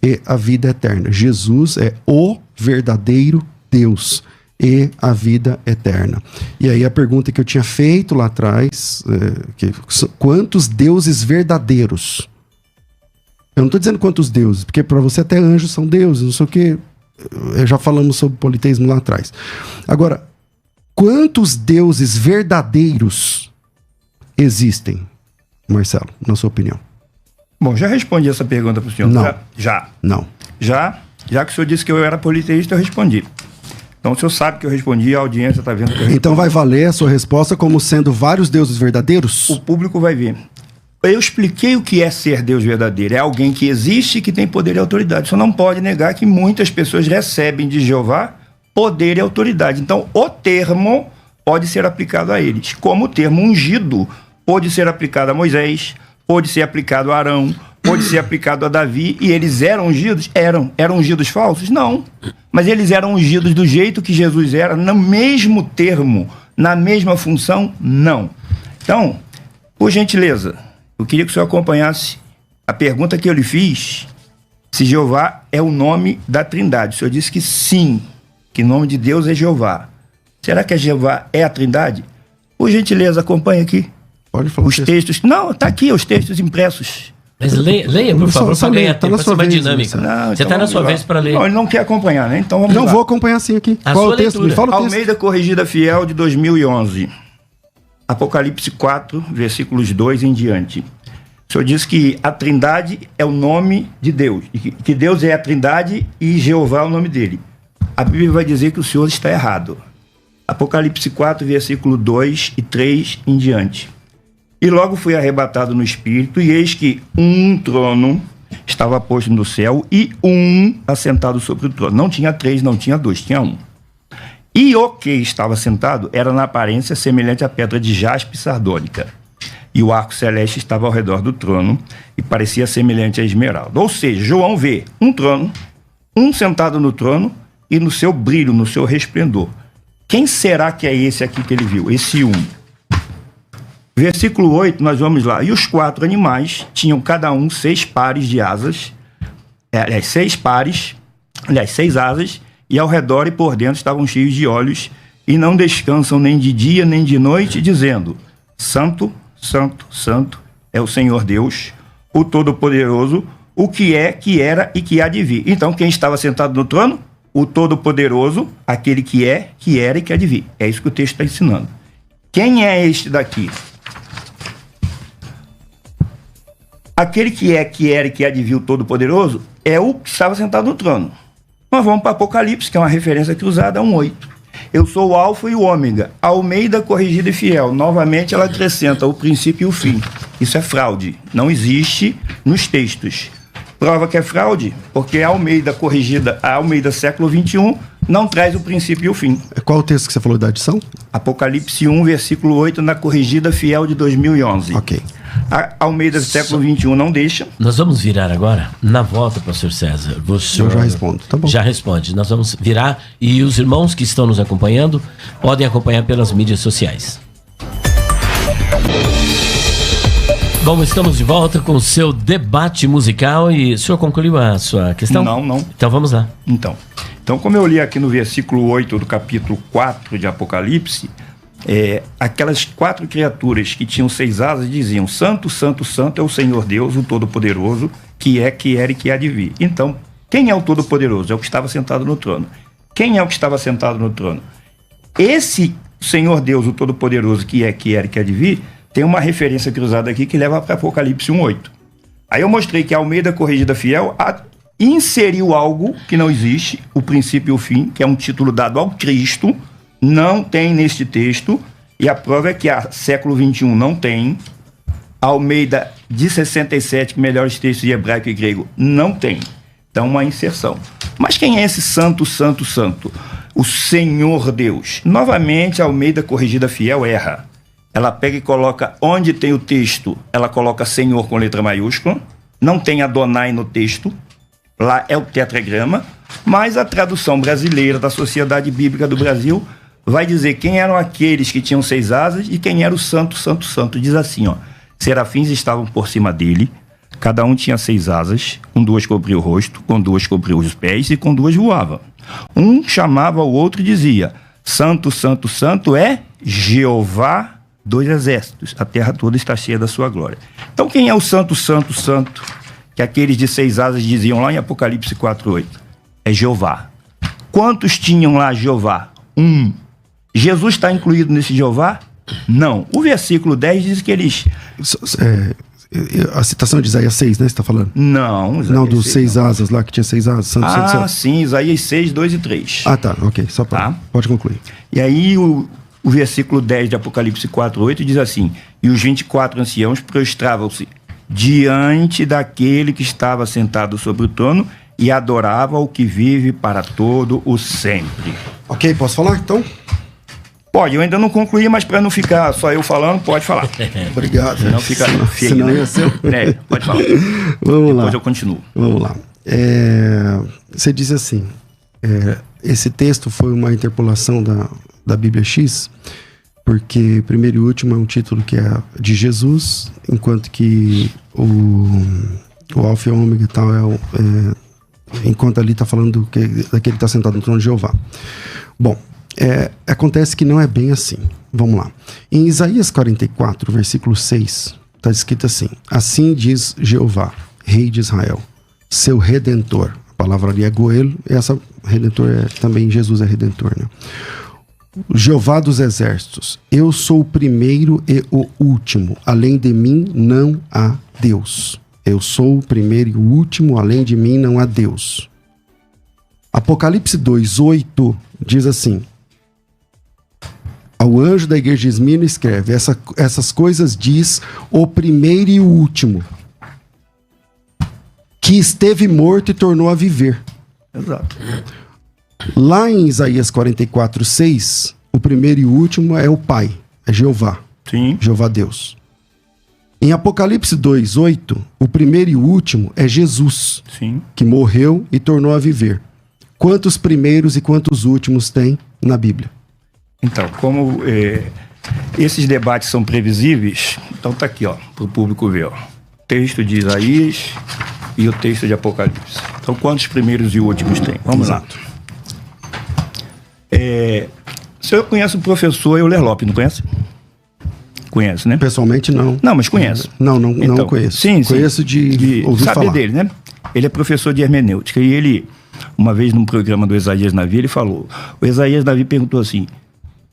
e a vida eterna. Jesus é o verdadeiro Deus e a vida eterna. E aí a pergunta que eu tinha feito lá atrás, quantos deuses verdadeiros? Eu não estou dizendo quantos deuses, porque para você até anjos são deuses, não sei o quê. Já falamos sobre politeísmo lá atrás. Agora, quantos deuses verdadeiros existem, Marcelo, na sua opinião? Bom, já respondi essa pergunta para o senhor. Não. Já. Não. Já que o senhor disse que eu era politeísta, eu respondi. Então o senhor sabe que eu respondi, a audiência está vendo que eu respondi. Então vai valer a sua resposta como sendo vários deuses verdadeiros? O público vai ver. Eu expliquei o que é ser Deus verdadeiro. É alguém que existe e que tem poder e autoridade. Você não pode negar que muitas pessoas recebem de Jeová poder e autoridade. Então, o termo pode ser aplicado a eles. Como o termo ungido pode ser aplicado a Moisés, pode ser aplicado a Arão, pode ser aplicado a Davi, e eles eram ungidos? Eram ungidos falsos? Não. Mas eles eram ungidos do jeito que Jesus era, no mesmo termo, na mesma função? Não. Então, por gentileza, eu queria que o senhor acompanhasse a pergunta que eu lhe fiz, se Jeová é o nome da Trindade. O senhor disse que sim, que o nome de Deus é Jeová. Será que Jeová é a Trindade? Por gentileza, acompanhe aqui. Pode falar os textos. Não, tá aqui os textos impressos. Mas leia, por favor, só para ganhar leia, tá tempo, na sua uma vez, dinâmica. Não, Você então está na vamos sua lá. vez para ler. Não, ele não quer acompanhar, né? Então vamos lá. Não, vou acompanhar sim aqui. A Qual é sua o texto? leitura. Me fala o texto. Almeida Corrigida Fiel de 2011. Apocalipse 4, versículos 2 em diante. O senhor diz que a Trindade é o nome de Deus, e que Deus é a Trindade e Jeová é o nome dele. A Bíblia vai dizer que o senhor está errado. Apocalipse 4, versículo 2 e 3 em diante. E logo fui arrebatado no Espírito, e eis que um trono estava posto no céu, e um assentado sobre o trono. Não tinha 3, não tinha 2, tinha um. E o que estava sentado era na aparência semelhante à pedra de jaspe sardônica. E o arco celeste estava ao redor do trono e parecia semelhante a esmeralda. Ou seja, João vê um trono, um sentado no trono e no seu brilho, no seu resplendor. Quem será que é esse aqui que ele viu? Esse um. Versículo 8, nós vamos lá. E os 4 animais tinham cada um 6 pares de asas, 6 asas, e ao redor e por dentro estavam cheios de olhos, e não descansam nem de dia nem de noite, dizendo: Santo, Santo, Santo é o Senhor Deus, o Todo-Poderoso, o que é, que era e que há de vir. Então, quem estava sentado no trono? O Todo-Poderoso, aquele que é, que era e que há de vir. É isso que o texto está ensinando. Quem é este daqui? Aquele que é, que era e que há de vir, o Todo-Poderoso, é o que estava sentado no trono. Nós vamos para Apocalipse, que é uma referência cruzada, 1:8. Eu sou o Alfa e o Ômega, Almeida Corrigida e Fiel. Novamente ela acrescenta o princípio e o fim. Isso é fraude, não existe nos textos. Prova que é fraude, porque a Almeida Corrigida, a Almeida século XXI, não traz o princípio e o fim. Qual o texto que você falou da adição? Apocalipse 1, versículo 8, na Corrigida Fiel de 2011. Ok. A Almeida século XXI não deixa. Nós vamos virar agora, na volta, pastor César. Eu já respondo, tá bom. Já responde. Nós vamos virar e os irmãos que estão nos acompanhando podem acompanhar pelas mídias sociais. Bom, estamos de volta com o seu debate musical e o senhor concluiu a sua questão? Não. Então vamos lá. Então, como eu li aqui no versículo 8 do capítulo 4 de Apocalipse, aquelas 4 criaturas que tinham 6 asas diziam: Santo, Santo, Santo é o Senhor Deus, o Todo-Poderoso, que é, que era e que há de vir. Então, quem é o Todo-Poderoso? É o que estava sentado no trono. Quem é o que estava sentado no trono? Esse Senhor Deus, o Todo-Poderoso, que é, que era e que há de vir, tem uma referência cruzada aqui que leva para Apocalipse 1:8. Aí eu mostrei que a Almeida Corrigida Fiel inseriu algo que não existe, o princípio e o fim, que é um título dado ao Cristo, não tem neste texto, e a prova é que a século XXI não tem, a Almeida de 67, melhores textos de hebraico e grego, não tem. Então, uma inserção. Mas quem é esse santo, santo, santo? O Senhor Deus. Novamente, a Almeida Corrigida Fiel erra. Ela pega e coloca, onde tem o texto, ela coloca Senhor com letra maiúscula, não tem Adonai no texto, lá é o tetragrama, mas a tradução brasileira da Sociedade Bíblica do Brasil vai dizer quem eram aqueles que tinham 6 asas e quem era o santo, santo, santo. Diz assim, serafins estavam por cima dele, cada um tinha 6 asas, com 2 cobria o rosto, com 2 cobria os pés e com 2 voava. Um chamava o outro e dizia: Santo, Santo, Santo é Jeová dos exércitos, a terra toda está cheia da sua glória. Então quem é o santo, santo, santo, que aqueles de 6 asas diziam lá em Apocalipse 4:8? É Jeová. Quantos tinham lá Jeová? 1. Jesus está incluído nesse Jeová? Não. O versículo 10 diz que eles... A citação de Isaías 6, né? Você está falando? Não. Não, dos 6 asas lá, que tinha 6 asas. Santo, santo, santo. Sim, Isaías 6, 2 e 3. Ah, tá. Ok, só para... Tá. Pode concluir. E aí o versículo 10 de Apocalipse 4:8 diz assim: e os 24 anciãos prostravam-se diante daquele que estava sentado sobre o trono e adorava o que vive para todo o sempre. Ok, posso falar então? Pode, eu ainda não concluí, mas para não ficar só eu falando, pode falar. Obrigado. Senão fica feio, senão né? ia ser... Pode falar. Vamos lá. Depois eu continuo. Vamos lá. Você diz assim, esse texto foi uma interpolação da Bíblia X, porque primeiro e último é um título que é de Jesus, enquanto que o Alfa e o Ômega e tal enquanto ali está falando daquele que está sentado no trono de Jeová. Bom, acontece que não é bem assim. Vamos lá. Em Isaías 44, versículo 6, está escrito assim: assim diz Jeová, Rei de Israel, seu Redentor. A palavra ali é Goel, essa Redentor também Jesus é Redentor, né? Jeová dos exércitos, eu sou o primeiro e o último, além de mim não há Deus. Eu sou o primeiro e o último, além de mim não há Deus. Apocalipse 2:8 diz assim: ao anjo da igreja de Esmirna escreve, essas coisas diz o primeiro e o último, que esteve morto e tornou a viver. Exato. Lá em Isaías 44:6, o primeiro e o último é o Pai, é Jeová. Sim. Jeová Deus. Em Apocalipse 2:8, o primeiro e o último é Jesus, Sim. que morreu e tornou a viver. Quantos primeiros e quantos últimos tem na Bíblia? Então, como esses debates são previsíveis, então tá aqui, ó, para o público ver, ó. Texto de Isaías e o texto de Apocalipse. Então, quantos primeiros e últimos tem? Vamos lá. O senhor conhece o professor Euler Lopes, não conhece? Conhece, né? Pessoalmente, não. Não, mas conhece. Não Então, conheço. Sim, conheço de ouvir saber falar. dele, né? Ele é professor de hermenêutica e ele, uma vez num programa do Isaías Navi, ele falou, o Isaías Navi perguntou assim: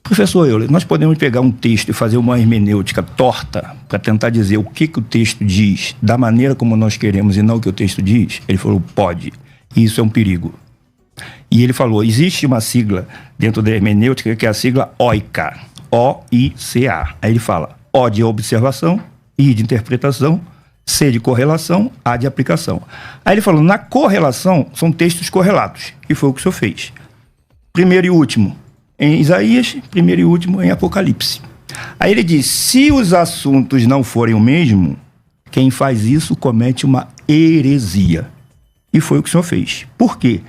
professor Euler, nós podemos pegar um texto e fazer uma hermenêutica torta para tentar dizer o que o texto diz da maneira como nós queremos e não o que o texto diz? Ele falou, pode. E isso é um perigo. E ele falou, existe uma sigla dentro da hermenêutica que é a sigla OICA. O-I-C-A. Aí ele fala, O de observação, I de interpretação, C de correlação, A de aplicação. Aí ele falou, na correlação, são textos correlatos, que foi o que o senhor fez. Primeiro e último em Isaías, primeiro e último em Apocalipse. Aí ele diz, se os assuntos não forem o mesmo, quem faz isso comete uma heresia. E foi o que o senhor fez. Por quê?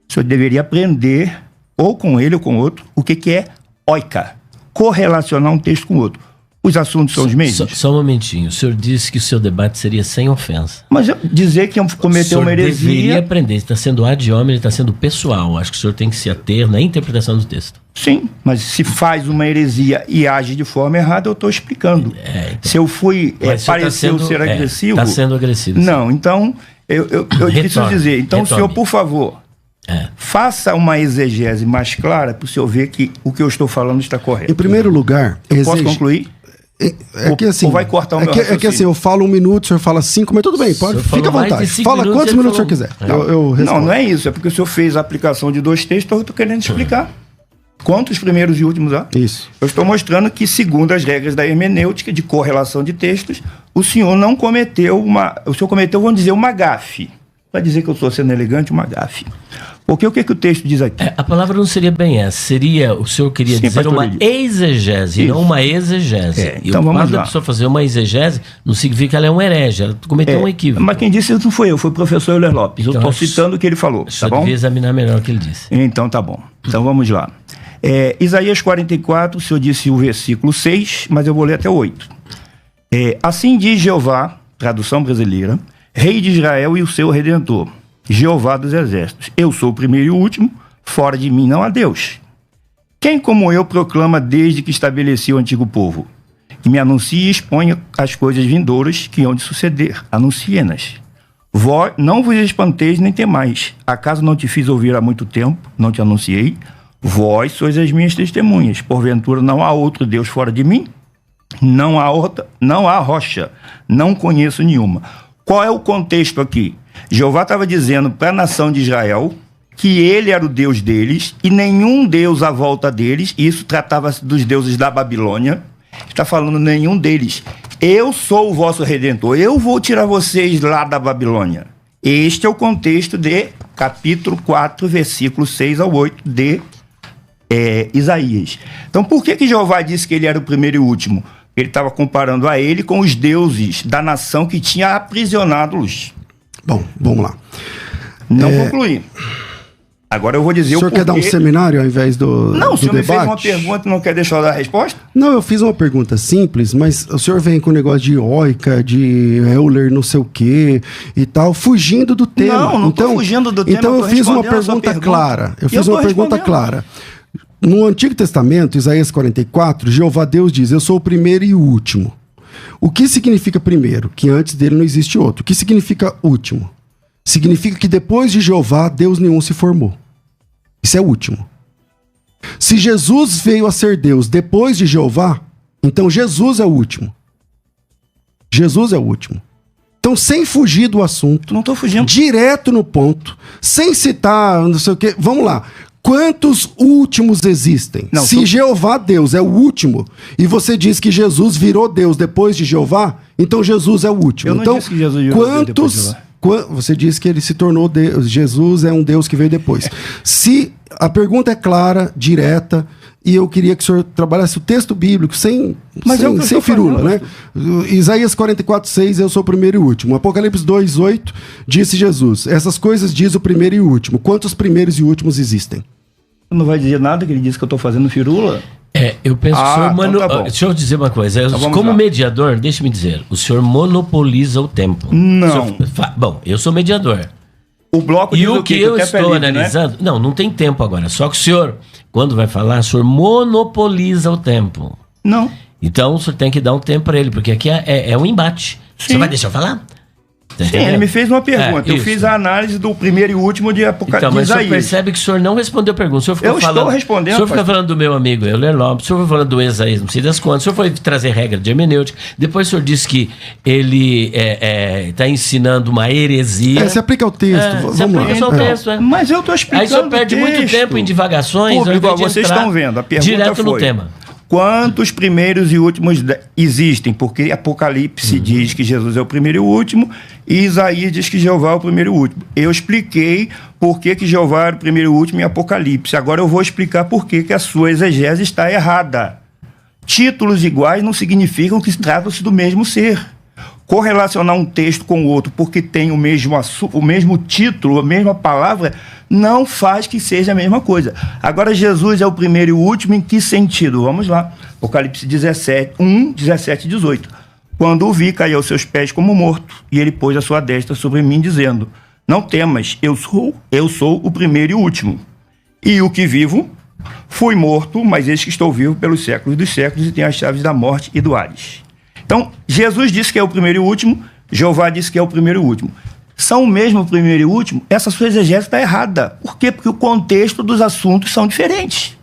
O senhor deveria aprender, ou com ele ou com outro, o que é OICA. Correlacionar um texto com o outro. Os assuntos são os mesmos? Só um momentinho. O senhor disse que o seu debate seria sem ofensa. Mas dizer que cometeu uma heresia... O senhor deveria aprender. Está sendo ad hominem, está sendo pessoal. Acho que o senhor tem que se ater na interpretação do texto. Sim, mas se faz uma heresia e age de forma errada, eu estou explicando. Então. Se eu fui... pareceu ser agressivo... Está sendo agressivo. Não, então... Eu preciso dizer. Então, senhor, por favor... faça uma exegese mais clara para o senhor ver que o que eu estou falando está correto. Em primeiro lugar... Posso concluir? Assim, ou vai cortar o meu raciocínio? É que assim, eu falo 1 minuto, o senhor fala 5, mas tudo bem, pode, fica à vontade. Fala quantos minutos o senhor quiser. Eu respondo. Não é isso, é porque o senhor fez a aplicação de 2 textos, eu estou querendo explicar. Quantos primeiros e últimos há? Isso. Eu estou mostrando que, segundo as regras da hermenêutica, de correlação de textos, o senhor não cometeu o senhor cometeu, vamos dizer, uma gafe. Para dizer que eu estou sendo elegante, uma gafe. Porque o que o texto diz aqui? A palavra não seria bem essa. Seria, o senhor queria dizer uma exegese, não uma exegese. Então e o vamos fato lá. da pessoa fazer uma exegese não significa que ela é um herege, ela cometeu um equívoco. Mas quem disse isso não foi eu, foi o professor Euler Lopes. Então, eu estou citando o que ele falou, Só tá bom? devia examinar melhor o que ele disse. Então tá bom. Então vamos lá. Isaías 44, o senhor disse o versículo 6, mas eu vou ler até o 8. Assim diz Jeová, tradução brasileira, Rei de Israel e o seu Redentor, Jeová dos exércitos. Eu sou o primeiro e o último, fora de mim não há Deus. Quem como eu proclama desde que estabeleci o antigo povo? E me anuncia e exponha as coisas vindouras que hão de suceder. Anuncie-nas. Vós não vos espanteis nem temais. Acaso não te fiz ouvir há muito tempo? Não te anunciei? Vós sois as minhas testemunhas. Porventura não há outro Deus fora de mim? Não há rocha. Não conheço nenhuma. Qual é o contexto aqui? Jeová estava dizendo para a nação de Israel que ele era o Deus deles e nenhum Deus à volta deles, e isso tratava-se dos deuses da Babilônia, está falando nenhum deles. Eu sou o vosso Redentor, eu vou tirar vocês lá da Babilônia. Este é o contexto de capítulo 4, versículo 6 ao 8 de Isaías. Então, por que Jeová disse que ele era o primeiro e o último? Ele estava comparando a ele com os deuses da nação que tinha aprisionado-os. Bom, vamos lá. Não concluí. Agora eu vou dizer o senhor porquê. quer dar um seminário ao invés do Não, o senhor me debate? fez uma pergunta e não quer deixar eu dar a resposta? Não, eu fiz uma pergunta simples, mas o senhor vem com o negócio de Oica, de Euler, não sei o quê e tal, fugindo do tema. Não tô fugindo do tema. Então eu fiz uma pergunta clara. Eu fiz uma pergunta clara. No Antigo Testamento, Isaías 44, Jeová Deus diz: eu sou o primeiro e o último. O que significa primeiro? Que antes dele não existe outro. O que significa último? Significa que depois de Jeová, Deus nenhum se formou. Isso é último. Se Jesus veio a ser Deus depois de Jeová, então Jesus é o último. Jesus é o último. Então, sem fugir do assunto, não estou fugindo, direto no ponto, sem citar não sei o quê, vamos lá. Quantos últimos existem? Não, se Jeová Deus é o último, e você diz que Jesus virou Deus depois de Jeová, então Jesus é o último. Eu não então, disse que Jesus virou Deus depois de Jeová. Você disse que ele se tornou Deus. Jesus é um Deus que veio depois. Se a pergunta é clara, direta, e eu queria que o senhor trabalhasse o texto bíblico sem firula, né? Isaías 44:6, eu sou o primeiro e o último. Apocalipse 2:8, disse Jesus: essas coisas diz o primeiro e o último. Quantos primeiros e últimos existem? Não vai dizer nada que ele disse que eu estou fazendo firula? Eu penso que o senhor... Então tá bom. Deixa eu dizer uma coisa. Então como mediador, deixa-me dizer, o senhor monopoliza o tempo. Não. Bom, eu sou mediador. O bloco e o que eu estou analisando... Né? Não tem tempo agora. Só que o senhor, quando vai falar, o senhor monopoliza o tempo. Não. Então o senhor tem que dar um tempo para ele, porque aqui é um embate. Sim. Você vai deixar eu falar? Sim, ele me fez uma pergunta. Eu fiz a análise do primeiro e último de Apocalipse. Então, mas o senhor percebe que o senhor não respondeu a pergunta. O senhor ficou estou respondendo. O senhor fica falando do meu amigo Euler Lopes, o senhor foi falando do Isaías, não sei das quantas, o senhor foi trazer regra de hermenêutica, depois o senhor disse que ele está ensinando uma heresia. Você aplica o texto. Você aplica só o texto. Mas eu estou explicando. Aí o senhor perde muito tempo em divagações. Público, vocês estão vendo. A pergunta direto foi, no tema. Quantos primeiros e últimos existem? Porque Apocalipse diz que Jesus é o primeiro e o último, e Isaías diz que Jeová é o primeiro e o último. Eu expliquei por que Jeová era o primeiro e o último em Apocalipse. Agora eu vou explicar por que a sua exegese está errada. Títulos iguais não significam que tratam-se do mesmo ser. Correlacionar um texto com o outro porque tem o mesmo título, a mesma palavra, não faz que seja a mesma coisa. Agora, Jesus é o primeiro e o último em que sentido? Vamos lá. Apocalipse 17 e 18. Quando o vi, caí aos seus pés como morto, e ele pôs a sua destra sobre mim, dizendo: não temas, eu sou o primeiro e o último. E o que vivo, fui morto, mas eis que estou vivo pelos séculos dos séculos e tenho as chaves da morte e do Hades. Então, Jesus disse que é o primeiro e o último, Jeová disse que é o primeiro e o último. São o mesmo primeiro e o último? Essa sua exegese está errada. Por quê? Porque o contexto dos assuntos são diferentes.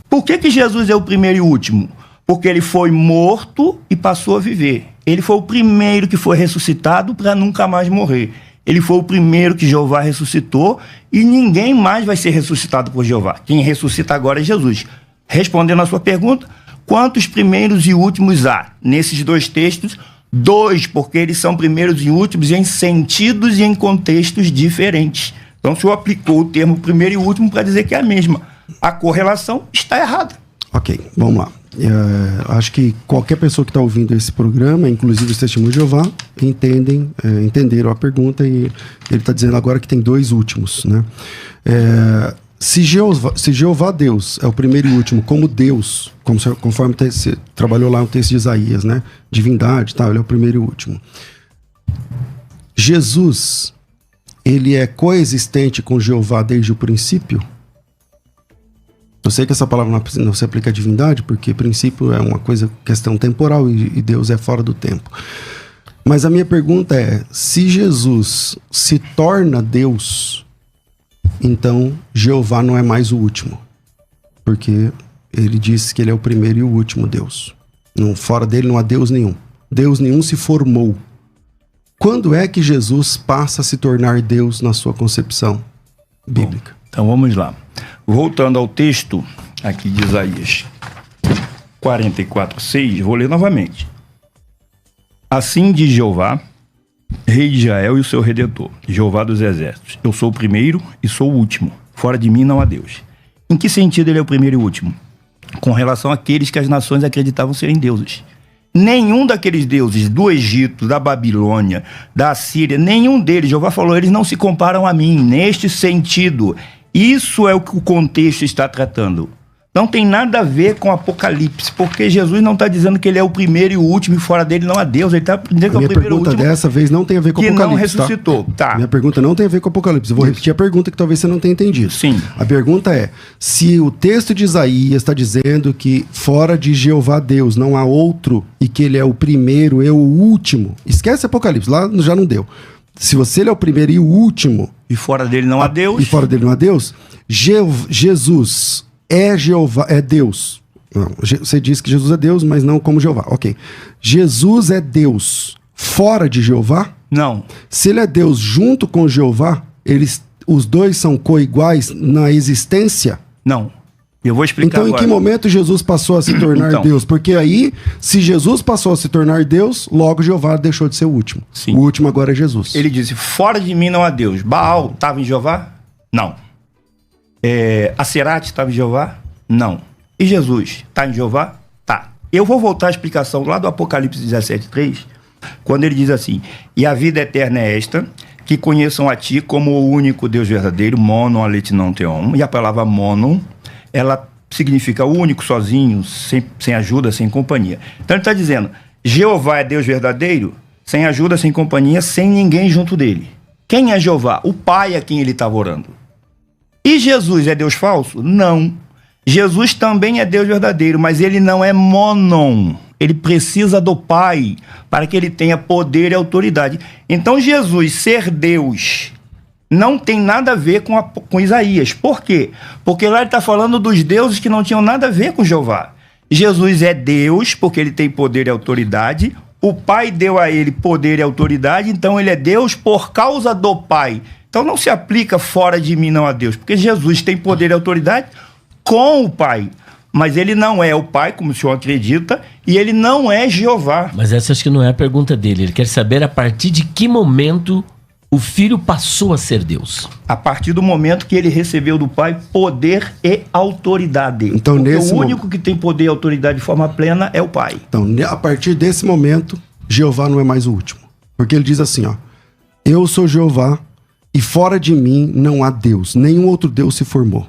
Por que Jesus é o primeiro e o último? Porque ele foi morto e passou a viver. Ele foi o primeiro que foi ressuscitado para nunca mais morrer. Ele foi o primeiro que Jeová ressuscitou e ninguém mais vai ser ressuscitado por Jeová. Quem ressuscita agora é Jesus. Respondendo a sua pergunta, quantos primeiros e últimos há? Nesses dois textos, 2, porque eles são primeiros e últimos em sentidos e em contextos diferentes. Então, o senhor aplicou o termo primeiro e último para dizer que é a mesma. A correlação está errada. Ok, vamos lá. Acho que qualquer pessoa que está ouvindo esse programa, inclusive os Testemunhos de Jeová, entenderam a pergunta, e ele está dizendo agora que tem 2 últimos, né? Se Jeová Deus é o primeiro e último, como Deus, conforme você trabalhou lá no texto de Isaías, né? Divindade, tá? Ele é o primeiro e o último. Jesus, ele é coexistente com Jeová desde o princípio? Eu sei que essa palavra não se aplica à divindade, porque princípio é uma questão temporal e Deus é fora do tempo. Mas a minha pergunta é, se Jesus se torna Deus, então Jeová não é mais o último, porque ele disse que ele é o primeiro e o último Deus. Fora dele não há Deus nenhum. Deus nenhum se formou. Quando é que Jesus passa a se tornar Deus na sua concepção bíblica? Bom, então vamos lá. Voltando ao texto aqui de Isaías 44:6, vou ler novamente. Assim diz Jeová, Rei de Israel e o seu Redentor, Jeová dos exércitos: eu sou o primeiro e sou o último, fora de mim não há Deus. Em que sentido ele é o primeiro e o último? Com relação àqueles que as nações acreditavam serem deuses. Nenhum daqueles deuses do Egito, da Babilônia, da Síria, nenhum deles, Jeová falou, eles não se comparam a mim, neste sentido. Isso é o que o contexto está tratando. Não tem nada a ver com Apocalipse, porque Jesus não está dizendo que ele é o primeiro e o último e fora dele não há Deus. Ele está dizendo que é o primeiro e o último. Minha pergunta dessa vez não tem a ver com Apocalipse, que não ressuscitou. Tá? Minha pergunta não tem a ver com Apocalipse. Eu vou repetir a pergunta que talvez você não tenha entendido. Sim. A pergunta é, se o texto de Isaías está dizendo que fora de Jeová Deus não há outro e que ele é o primeiro e o último, esquece Apocalipse, lá já não deu. Se você ele é o primeiro e o último... E fora dele não há Deus. E fora dele não há Deus, Jesus... é Jeová, é Deus. Não, você diz que Jesus é Deus, mas não como Jeová. Ok. Jesus é Deus fora de Jeová? Não. Se ele é Deus junto com Jeová, os dois são coiguais na existência? Não. Eu vou explicar então, agora. Em que momento Jesus passou a se tornar Deus? Porque aí, se Jesus passou a se tornar Deus, logo Jeová deixou de ser o último. Sim. O último agora é Jesus. Ele disse, fora de mim não há Deus. Baal estava em Jeová? Não. Aserate estava em Jeová? Não. E Jesus está em Jeová? Tá. Eu vou voltar à explicação lá do Apocalipse 17:3, quando ele diz assim, e a vida eterna é esta, que conheçam a ti como o único Deus verdadeiro, mono alethenon theon, e a palavra mono, ela significa único, sozinho, sem ajuda, sem companhia. Então ele está dizendo, Jeová é Deus verdadeiro, sem ajuda, sem companhia, sem ninguém junto dele. Quem é Jeová? O Pai a quem ele estava orando. E Jesus é Deus falso? Não. Jesus também é Deus verdadeiro, mas ele não é monon. Ele precisa do Pai para que ele tenha poder e autoridade. Então Jesus ser Deus não tem nada a ver com Isaías. Por quê? Porque lá ele está falando dos deuses que não tinham nada a ver com Jeová. Jesus é Deus porque ele tem poder e autoridade. O Pai deu a ele poder e autoridade, então ele é Deus por causa do Pai. Então não se aplica fora de mim não a Deus, porque Jesus tem poder e autoridade com o Pai, mas ele não é o Pai, como o senhor acredita, e ele não é Jeová. Mas essa acho que não é a pergunta dele. Ele quer saber a partir de que momento o Filho passou a ser Deus. A partir do momento que ele recebeu do Pai poder e autoridade. Então, porque o único que tem poder e autoridade de forma plena é o Pai. Então, a partir desse momento, Jeová não é mais o último. Porque ele diz assim, ó, eu sou Jeová, e fora de mim não há Deus. Nenhum outro Deus se formou.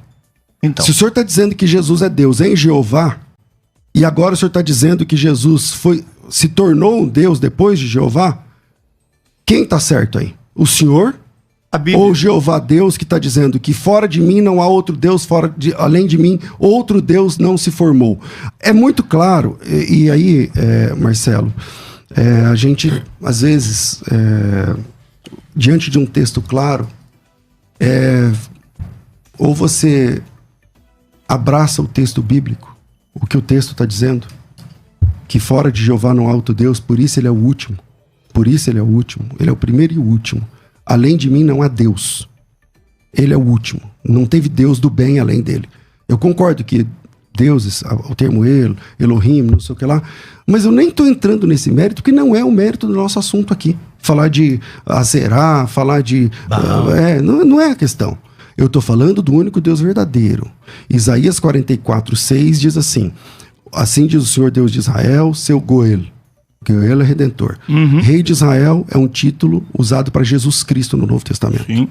Então, se o senhor está dizendo que Jesus é Deus em Jeová, e agora o senhor está dizendo que Jesus se tornou um Deus depois de Jeová, quem está certo aí? O senhor? Ou Jeová Deus que está dizendo que fora de mim não há outro Deus, além de mim, outro Deus não se formou. É muito claro, e aí, Marcelo, a gente, às vezes... diante de um texto claro, ou você abraça o texto bíblico, o que o texto está dizendo, que fora de Jeová não há outro Deus, por isso ele é o último. Por isso ele é o último. Ele é o primeiro e o último. Além de mim não há Deus. Ele é o último. Não teve Deus do bem além dele. Eu concordo que deuses, o termo Elohim, não sei o que lá, mas eu nem estou entrando nesse mérito, porque não é o mérito do nosso assunto aqui. Falar de Azerá, falar de... não é a questão. Eu estou falando do único Deus verdadeiro. Isaías 44:6 diz assim, assim diz o Senhor Deus de Israel, seu Goel. Goel é Redentor. Uhum. Rei de Israel é um título usado para Jesus Cristo no Novo Testamento. Sim.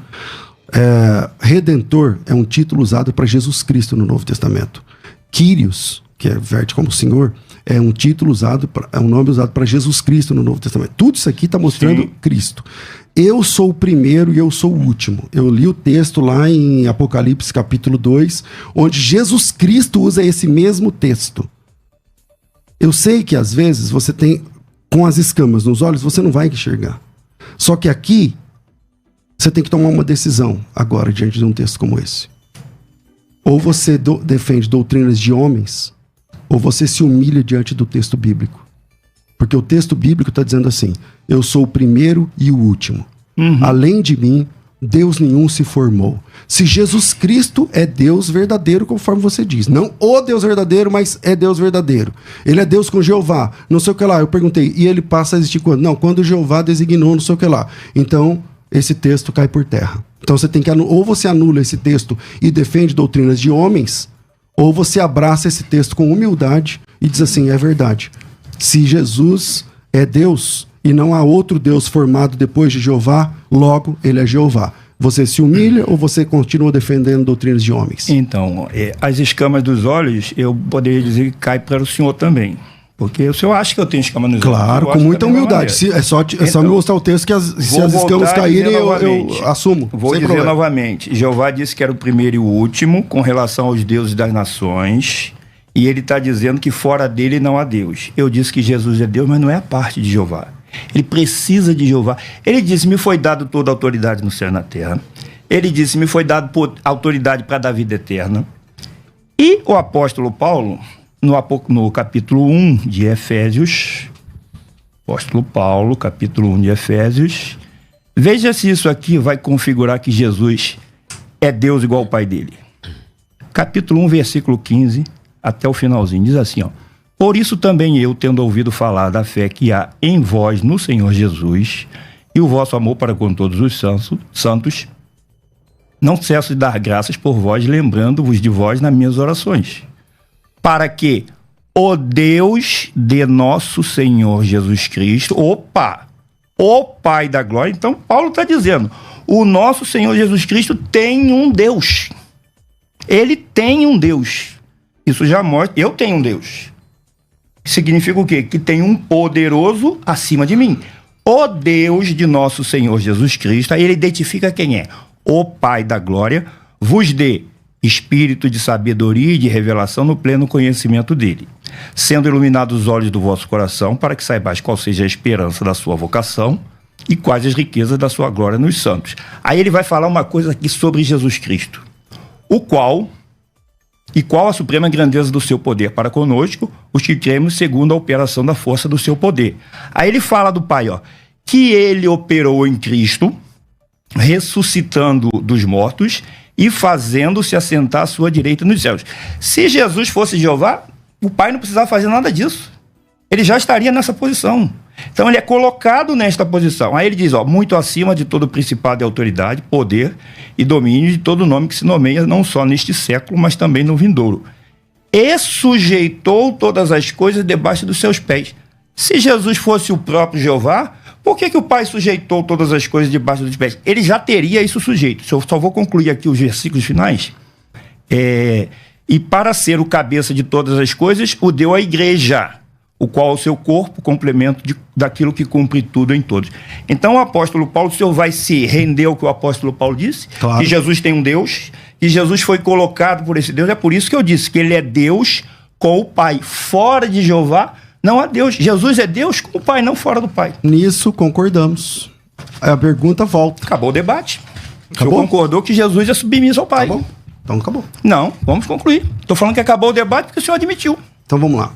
Redentor é um título usado para Jesus Cristo no Novo Testamento. Kyrios, que verte como Senhor, é um título usado, é um nome usado para Jesus Cristo no Novo Testamento. Tudo isso aqui está mostrando Sim. Cristo. Eu sou o primeiro e eu sou o último. Eu li o texto lá em Apocalipse capítulo 2, onde Jesus Cristo usa esse mesmo texto. Eu sei que às vezes você tem, com as escamas nos olhos, você não vai enxergar. Só que aqui, você tem que tomar uma decisão agora, diante de um texto como esse. Ou você defende doutrinas de homens, ou você se humilha diante do texto bíblico. Porque o texto bíblico está dizendo assim, eu sou o primeiro e o último. Uhum. Além de mim, Deus nenhum se formou. Se Jesus Cristo é Deus verdadeiro, conforme você diz. Não o Deus verdadeiro, mas é Deus verdadeiro. Ele é Deus com Jeová, não sei o que lá. Eu perguntei, e ele passa a existir quando? Não, quando Jeová designou não sei o que lá. Então, esse texto cai por terra. Então você tem que ou você anula esse texto e defende doutrinas de homens, ou você abraça esse texto com humildade e diz assim, é verdade. Se Jesus é Deus e não há outro Deus formado depois de Jeová, logo ele é Jeová. Você se humilha ou você continua defendendo doutrinas de homens? Então, as escamas dos olhos, eu poderia dizer que cai para o senhor também. Porque o senhor acha que eu tenho escama nos olhos? Claro, com muita humildade. É só me mostrar o texto que se as escamas caírem, eu assumo. Vou dizer novamente. Jeová disse que era o primeiro e o último com relação aos deuses das nações. E ele está dizendo que fora dele não há Deus. Eu disse que Jesus é Deus, mas não é a parte de Jeová. Ele precisa de Jeová. Ele disse, me foi dado toda a autoridade no céu e na terra. Ele disse, me foi dado autoridade para dar vida eterna. E o apóstolo Paulo, no capítulo 1 de Efésios, apóstolo Paulo, capítulo 1 de Efésios, veja se isso aqui vai configurar que Jesus é Deus igual ao Pai dele. Capítulo 1, versículo 15, até o finalzinho, diz assim, ó. Por isso também eu, tendo ouvido falar da fé que há em vós no Senhor Jesus e o vosso amor para com todos os santos, não cesso de dar graças por vós, lembrando-vos de vós nas minhas orações, para que o Deus de nosso Senhor Jesus Cristo, o Pai da glória, então Paulo está dizendo, o nosso Senhor Jesus Cristo tem um Deus. Ele tem um Deus. Isso já mostra, eu tenho um Deus. Significa o quê? Que tem um poderoso acima de mim. O Deus de nosso Senhor Jesus Cristo, aí ele identifica quem é. O Pai da glória vos dê espírito de sabedoria e de revelação no pleno conhecimento dele, sendo iluminados os olhos do vosso coração, para que saibais qual seja a esperança da sua vocação e quais as riquezas da sua glória nos santos. Aí ele vai falar uma coisa aqui sobre Jesus Cristo, qual a suprema grandeza do seu poder para conosco, os que cremos segundo a operação da força do seu poder. Aí ele fala do Pai, ó, que ele operou em Cristo, ressuscitando dos mortos e fazendo-se assentar à sua direita nos céus. Se Jesus fosse Jeová, o Pai não precisava fazer nada disso. Ele já estaria nessa posição. Então ele é colocado nesta posição. Aí ele diz, ó, muito acima de todo principado e autoridade, poder e domínio de todo nome que se nomeia não só neste século, mas também no vindouro. E sujeitou todas as coisas debaixo dos seus pés. Se Jesus fosse o próprio Jeová, por que o Pai sujeitou todas as coisas debaixo dos pés? Ele já teria isso sujeito. Eu só vou concluir aqui os versículos finais. E para ser o cabeça de todas as coisas, o deu à igreja, o qual é o seu corpo, complemento daquilo que cumpre tudo em todos. Então o apóstolo Paulo, o senhor vai se render ao que o apóstolo Paulo disse? Claro. Que Jesus tem um Deus, que Jesus foi colocado por esse Deus. É por isso que eu disse que ele é Deus com o Pai. Fora de Jeová, não há Deus. Jesus é Deus com o Pai, não fora do Pai. Nisso concordamos. A pergunta volta. Acabou o debate. Acabou? O senhor concordou que Jesus é submisso ao Pai. Acabou? Então acabou. Não, vamos concluir. Estou falando que acabou o debate porque o senhor admitiu. Então vamos lá.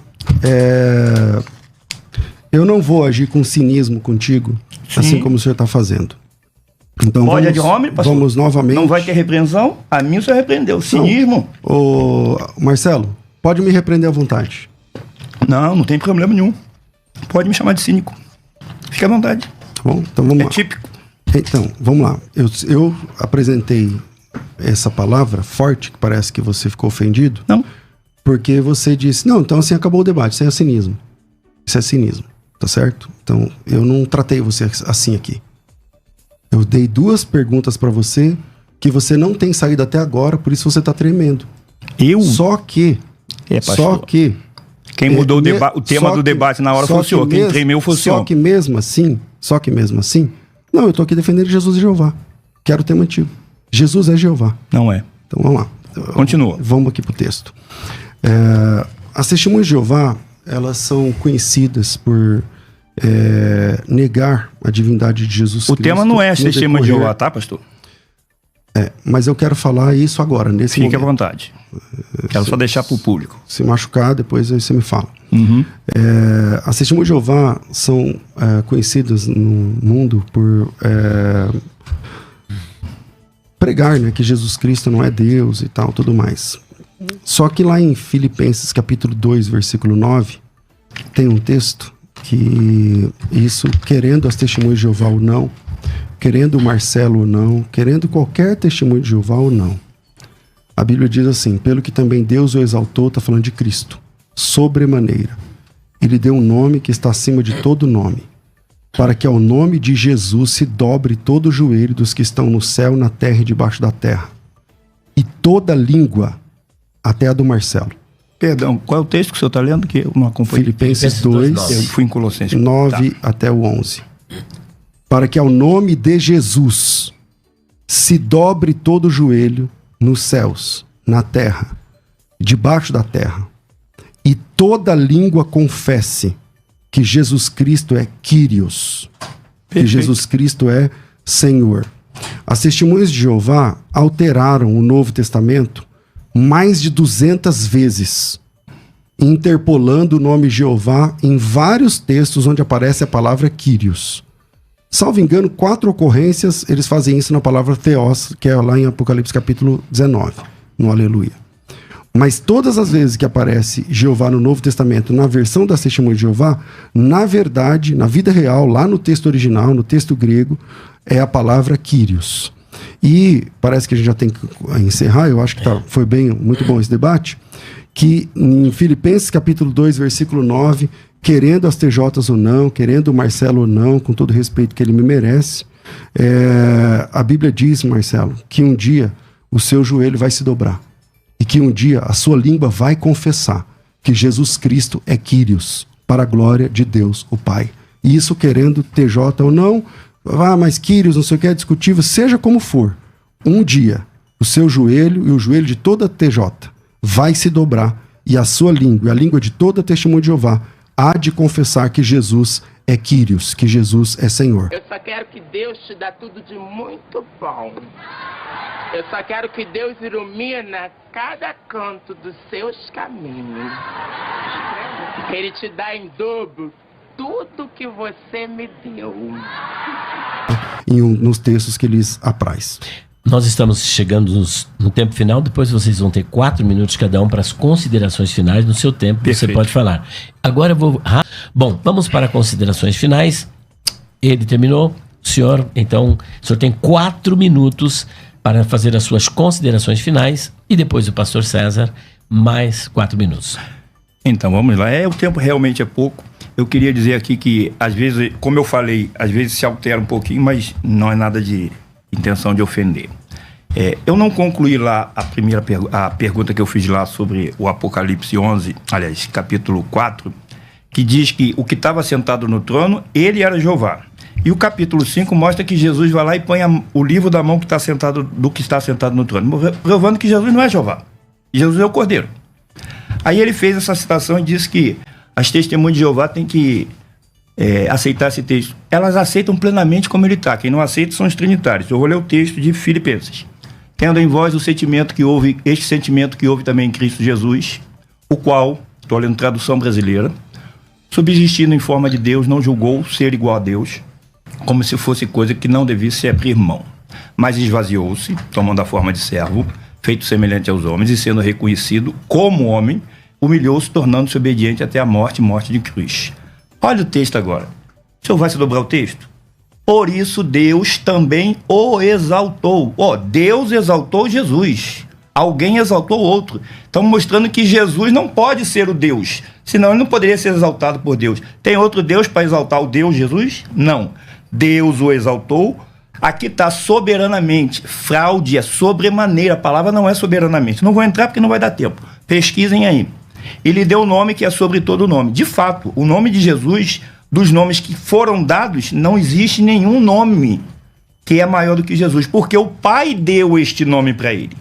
Eu não vou agir com cinismo contigo, sim, assim como o senhor está fazendo. Então pode ad hominem, pastor? Vamos novamente. Não vai ter repreensão? A mim o senhor repreendeu. Cinismo? Ô, Marcelo, pode me repreender à vontade. Não tem problema nenhum. Pode me chamar de cínico. Fique à vontade. Tá bom? Então vamos lá. É típico. Então, vamos lá. Eu apresentei essa palavra forte, que parece que você ficou ofendido. Não. Porque você disse, não, então assim acabou o debate, isso é cinismo. Isso é cinismo, tá certo? Então, eu não tratei você assim aqui. Eu dei 2 perguntas pra você que você não tem saído até agora, por isso você tá tremendo. Só que... Quem mudou o tema do debate na hora foi o senhor, quem tremeu foi o senhor. Só que mesmo assim, não, eu tô aqui defendendo Jesus e Jeová. Quero ter mantido. Jesus é Jeová. Não é. Então vamos lá. Continua. Vamos aqui pro texto. As testemunhas de Jeová, elas são conhecidas por negar a divindade de Jesus Cristo. O tema não é as testemunhas de Jeová, tá, pastor? Mas eu quero falar isso agora, nesse momento. Fique à vontade. Quero só deixar para o público. Se machucar, depois você me fala. Uhum. As testemunhas de Jeová são conhecidas no mundo por pregar, né, que Jesus Cristo não é Deus e tal, tudo mais. Só que lá em Filipenses capítulo 2, versículo 9, tem um texto que isso, querendo as testemunhas de Jeová ou não, querendo o Marcelo ou não, querendo qualquer testemunho de Jeová ou não. A Bíblia diz assim, pelo que também Deus o exaltou, está falando de Cristo, sobremaneira. Ele deu um nome que está acima de todo nome, para que ao nome de Jesus se dobre todo o joelho dos que estão no céu, na terra e debaixo da terra. E toda língua, até a do Marcelo. Perdão, qual é o texto que o senhor está lendo que eu não acompanhei? Filipenses 2, Eu fui em Colossenses 9 até o 11. Para que ao nome de Jesus se dobre todo o joelho nos céus, na terra, debaixo da terra, e toda língua confesse que Jesus Cristo é Kyrios, que Jesus Cristo é Senhor. As testemunhas de Jeová alteraram o Novo Testamento mais de 200 vezes, interpolando o nome Jeová em vários textos onde aparece a palavra Kyrios. Salvo engano, 4 ocorrências eles fazem isso na palavra Theos, que é lá em Apocalipse capítulo 19, no Aleluia. Mas todas as vezes que aparece Jeová no Novo Testamento, na versão das testemunhas de Jeová, na verdade, na vida real, lá no texto original, no texto grego, é a palavra Kyrios. E parece que a gente já tem que encerrar, eu acho que foi muito bom esse debate, que em Filipenses capítulo 2, versículo 9, querendo as TJs ou não, querendo o Marcelo ou não, com todo o respeito que ele me merece, a Bíblia diz, Marcelo, que um dia o seu joelho vai se dobrar. E que um dia a sua língua vai confessar que Jesus Cristo é Kyrios, para a glória de Deus, o Pai. E isso querendo TJ ou não, mas Kyrios, não sei o que, é discutível, seja como for. Um dia, o seu joelho e o joelho de toda TJ vai se dobrar e a sua língua, e a língua de toda testemunha de Jeová, há de confessar que Jesus é Kyrios, que Jesus é Senhor. Eu só quero que Deus te dê tudo de muito bom. Eu só quero que Deus ilumina cada canto dos seus caminhos. Que Ele te dá em dobro tudo que você me deu. Nos textos que lhes apraz. Nós estamos chegando no tempo final, depois vocês vão ter 4 minutos cada um para as considerações finais. No seu tempo, Perfeito. Você pode falar. Agora eu vou... Bom, vamos para considerações finais. Ele terminou. Senhor, então, o senhor tem 4 minutos para fazer as suas considerações finais e depois o pastor César, mais 4 minutos. Então, vamos lá. O tempo realmente é pouco. Eu queria dizer aqui que, às vezes, como eu falei, às vezes se altera um pouquinho, mas não é nada de intenção de ofender. Eu não concluí lá a pergunta que eu fiz lá sobre o Apocalipse 11, aliás, capítulo 4, que diz que o que estava sentado no trono, ele era Jeová. E o capítulo 5 mostra que Jesus vai lá e põe o livro da mão do que está sentado no trono, provando que Jesus não é Jeová. Jesus é o Cordeiro. Aí ele fez essa citação e disse que as testemunhas de Jeová têm que aceitar esse texto. Elas aceitam plenamente como ele está. Quem não aceita são os trinitários. Eu vou ler o texto de Filipenses. Tendo em vós este sentimento que houve também em Cristo Jesus, o qual, estou lendo tradução brasileira, subsistindo em forma de Deus, não julgou ser igual a Deus, como se fosse coisa que não devisse abrir mão. Mas esvaziou-se, tomando a forma de servo, feito semelhante aos homens, e sendo reconhecido como homem, humilhou-se, tornando-se obediente até a morte de cruz. Olha o texto agora. O senhor vai se dobrar o texto? Por isso Deus também o exaltou. Deus exaltou Jesus. Alguém exaltou o outro. Estão mostrando que Jesus não pode ser o Deus, senão ele não poderia ser exaltado por Deus. Tem outro Deus para exaltar o Deus Jesus? Não. Deus o exaltou. Aqui está soberanamente. Fraude é sobremaneira. A palavra não é soberanamente. Não vou entrar porque não vai dar tempo. Pesquisem aí. Ele deu o nome que é sobre todo nome. De fato, o nome de Jesus, dos nomes que foram dados, não existe nenhum nome que é maior do que Jesus, porque o Pai deu este nome para ele,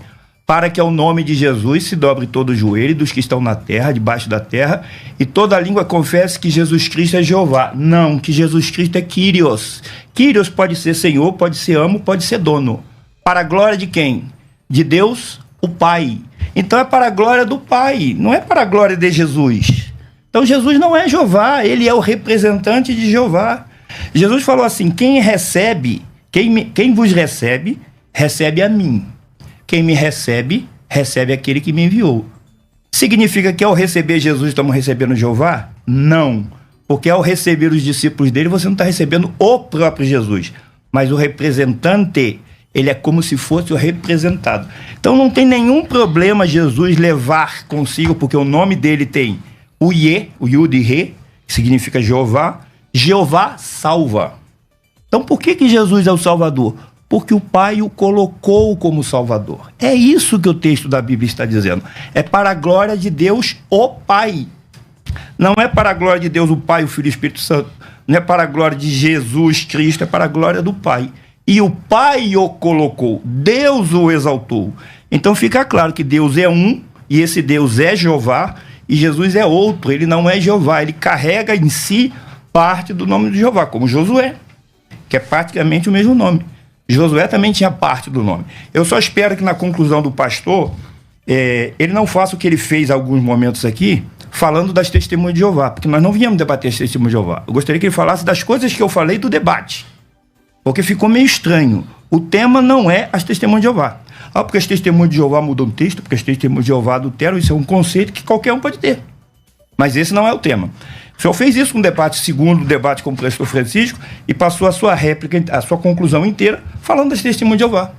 para que ao nome de Jesus se dobre todo o joelho dos que estão na terra, debaixo da terra, e toda língua confesse que Jesus Cristo é Jeová. Não, que Jesus Cristo é Kyrios. Kyrios pode ser Senhor, pode ser amo, pode ser dono. Para a glória de quem? De Deus, o Pai. Então é para a glória do Pai, não é para a glória de Jesus. Então Jesus não é Jeová, ele é o representante de Jeová. Jesus falou assim: quem vos recebe, recebe a mim. Quem me recebe, recebe aquele que me enviou. Significa que ao receber Jesus estamos recebendo Jeová? Não, porque ao receber os discípulos dele você não está recebendo o próprio Jesus. mas o representante, ele é como se fosse o representado. Então não tem nenhum problema Jesus levar consigo, porque o nome dele tem o Iê, o Yud e Rê, que significa Jeová. Jeová salva. Então por que Jesus é o Salvador? Porque o Pai o colocou como Salvador. É isso que o texto da Bíblia está dizendo. É para a glória de Deus, o Pai. Não é para a glória de Deus, o Pai, o Filho e o Espírito Santo. Não é para a glória de Jesus Cristo, é para a glória do Pai. E o Pai o colocou, Deus o exaltou. Então fica claro que Deus é um, e esse Deus é Jeová, e Jesus é outro, ele não é Jeová, ele carrega em si parte do nome de Jeová, como Josué, que é praticamente o mesmo nome. Josué também tinha parte do nome. Eu só espero que na conclusão do pastor, ele não faça o que ele fez em alguns momentos aqui, falando das testemunhas de Jeová, porque nós não viemos debater as testemunhas de Jeová. Eu gostaria que ele falasse das coisas que eu falei do debate, porque ficou meio estranho. O tema não é as testemunhas de Jeová. Porque as testemunhas de Jeová mudam o texto, porque as testemunhas de Jeová adulteram, isso é um conceito que qualquer um pode ter. Mas esse não é o tema. O senhor fez isso com o debate segundo, o debate com o pastor Francisco, e passou a sua réplica, a sua conclusão inteira, falando das testemunhas de Jeová.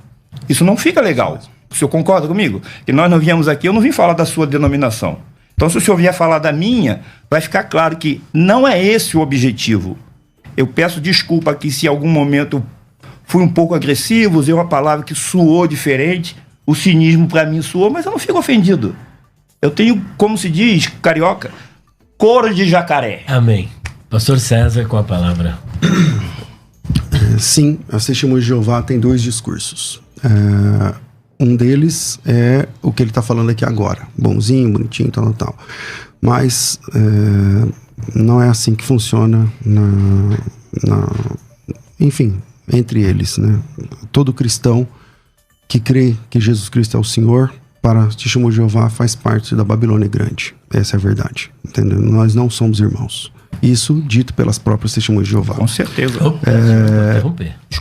Isso não fica legal. O senhor concorda comigo? Que nós não viemos aqui, eu não vim falar da sua denominação. Então, se o senhor vier falar da minha, vai ficar claro que não é esse o objetivo. Eu peço desculpa aqui se em algum momento fui um pouco agressivo, usei uma palavra que soou diferente, o cinismo para mim soou, mas eu não fico ofendido. Eu tenho, como se diz, carioca, couro de jacaré. Amém. Pastor César, com a palavra. Sim, as testemunhas de Jeová tem dois discursos. Um deles é o que ele está falando aqui agora. Bonzinho, bonitinho, tal. Mas não é assim que funciona enfim, entre eles, né? Todo cristão que crê que Jesus Cristo é o Senhor, para testemunho de Jeová, faz parte da Babilônia Grande. Essa é a verdade, entendeu? Nós não somos irmãos. Isso dito pelas próprias testemunhas de Jeová. Com certeza.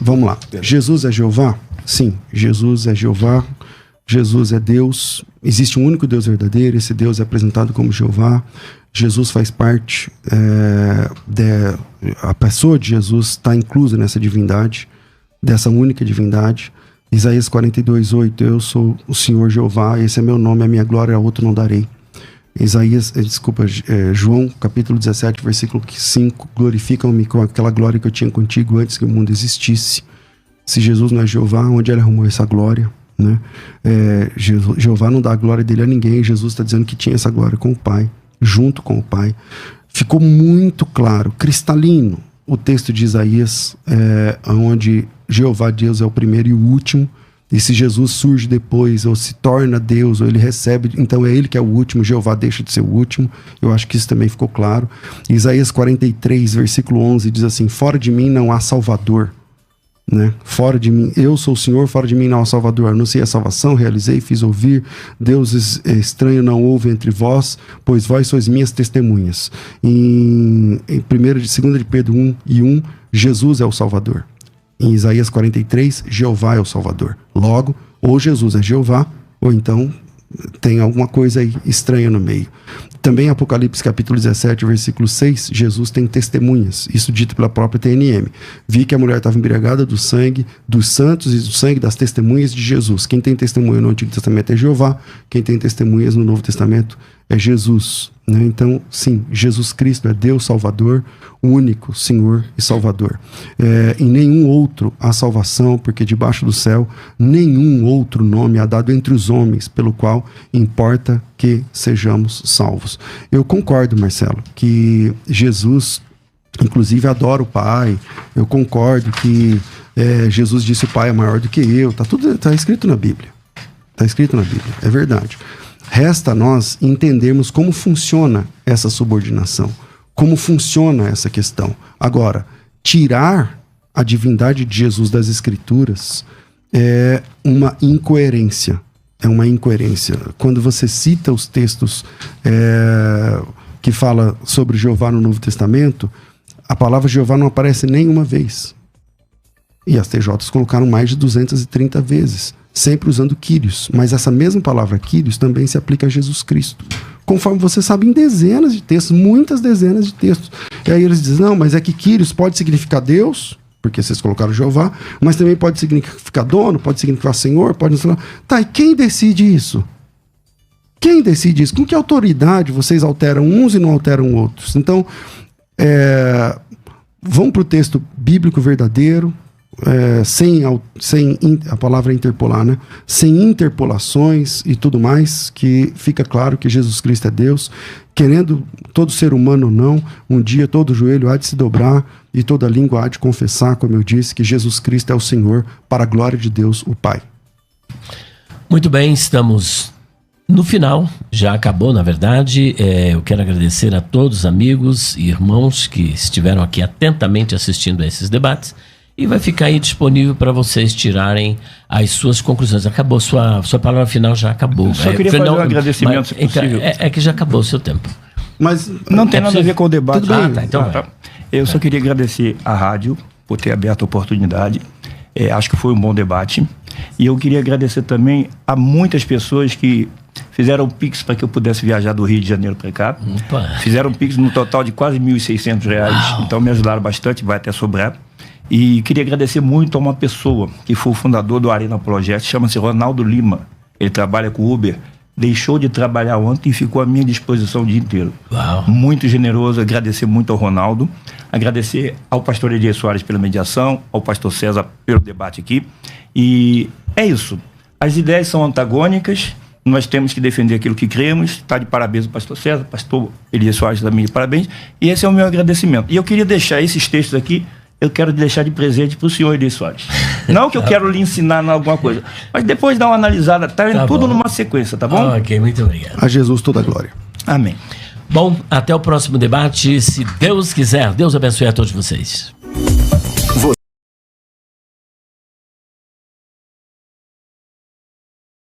Vamos lá. Jesus é Jeová? Sim, Jesus é Jeová. Jesus é Deus. Existe um único Deus verdadeiro. Esse Deus é apresentado como Jeová. Jesus faz parte, a pessoa de Jesus está inclusa nessa divindade, dessa única divindade. Isaías 42:8, eu sou o Senhor Jeová, esse é meu nome, a minha glória a outro não darei. João capítulo 17, versículo 5, glorificam-me com aquela glória que eu tinha contigo antes que o mundo existisse. Se Jesus não é Jeová, onde ele arrumou essa glória? Né? Jeová não dá a glória dele a ninguém, Jesus está dizendo que tinha essa glória com o Pai, junto com o Pai. Ficou muito claro, cristalino, o texto de Isaías, onde Jeová Deus é o primeiro e o último, e se Jesus surge depois, ou se torna Deus, ou ele recebe, então é ele que é o último, Jeová deixa de ser o último. Eu acho que isso também ficou claro. Isaías 43, versículo 11, diz assim: fora de mim não há Salvador. Né? Fora de mim, eu sou o Senhor, fora de mim não há Salvador. Anunciei a salvação, realizei, fiz ouvir. Deus estranho não houve entre vós, pois vós sois minhas testemunhas. Em 2 de Pedro 1:1, Jesus é o Salvador. Em Isaías 43, Jeová é o Salvador. Logo, ou Jesus é Jeová, ou então tem alguma coisa aí estranha no meio. Também Apocalipse capítulo 17, versículo 6, Jesus tem testemunhas, isso dito pela própria TNM. Vi que a mulher estava embriagada do sangue dos santos e do sangue das testemunhas de Jesus. Quem tem testemunha no Antigo Testamento é Jeová, quem tem testemunhas no Novo Testamento é Jesus. Né? Então, sim, Jesus Cristo é Deus Salvador, o único Senhor e Salvador. Em nenhum outro há salvação, porque debaixo do céu nenhum outro nome há dado entre os homens, pelo qual importa que sejamos salvos. Eu concordo, Marcelo, que Jesus, inclusive, adora o Pai. Eu concordo que Jesus disse: o Pai é maior do que eu. Tá escrito na Bíblia. Está escrito na Bíblia, é verdade. Resta a nós entendermos como funciona essa subordinação, como funciona essa questão. Agora, tirar a divindade de Jesus das Escrituras é uma incoerência. É uma incoerência. Quando você cita os textos que fala sobre Jeová no Novo Testamento, a palavra Jeová não aparece nenhuma vez. E as TJs colocaram mais de 230 vezes, sempre usando Kyrios. Mas essa mesma palavra Kyrios também se aplica a Jesus Cristo. Conforme você sabe, em dezenas de textos, muitas dezenas de textos. E aí eles dizem: não, mas é que Kyrios pode significar Deus? porque vocês colocaram Jeová, mas também pode significar dono, pode significar senhor, pode significar... Tá, e quem decide isso? Quem decide isso? Com que autoridade vocês alteram uns e não alteram outros? Então, vão para o texto bíblico verdadeiro, sem a palavra interpolar, né? Sem interpolações e tudo mais, que fica claro que Jesus Cristo é Deus, querendo todo ser humano ou não, um dia todo joelho há de se dobrar e toda língua há de confessar, como eu disse, que Jesus Cristo é o Senhor, para a glória de Deus, o Pai. Muito bem, estamos no final, já acabou na verdade. Eu quero agradecer a todos os amigos e irmãos que estiveram aqui atentamente assistindo a esses debates. E vai ficar aí disponível para vocês tirarem as suas conclusões. Acabou, sua palavra final já acabou. Só queria fazer um agradecimento, se possível. É que já acabou o seu tempo. Mas não tem nada a ver com o debate. Tudo bem. Tá, então vai. Eu só queria agradecer à rádio por ter aberto a oportunidade. Acho que foi um bom debate. E eu queria agradecer também a muitas pessoas que fizeram Pix para que eu pudesse viajar do Rio de Janeiro para cá. Opa. Fizeram Pix no total de quase R$1.600. Uau. Então me ajudaram bastante, vai até sobrar. E queria agradecer muito a uma pessoa que foi o fundador do Arena Project, chama-se Ronaldo Lima. Ele trabalha com Uber, deixou de trabalhar ontem e ficou à minha disposição o dia inteiro. Uau. Muito generoso, agradecer muito ao Ronaldo, agradecer ao pastor Elias Soares pela mediação, ao pastor César pelo debate aqui. E é isso, as ideias são antagônicas, nós temos que defender aquilo que cremos. Está de parabéns o pastor César, pastor Elias Soares também de parabéns, e esse é o meu agradecimento. E eu queria deixar esses textos aqui, eu quero deixar de presente para o senhor Elias Soares. Não que eu quero lhe ensinar alguma coisa, mas depois dá uma analisada, tá tudo numa sequência, tá bom? Ok, muito obrigado. A Jesus toda a glória. Amém. Bom, até o próximo debate, se Deus quiser. Deus abençoe a todos vocês.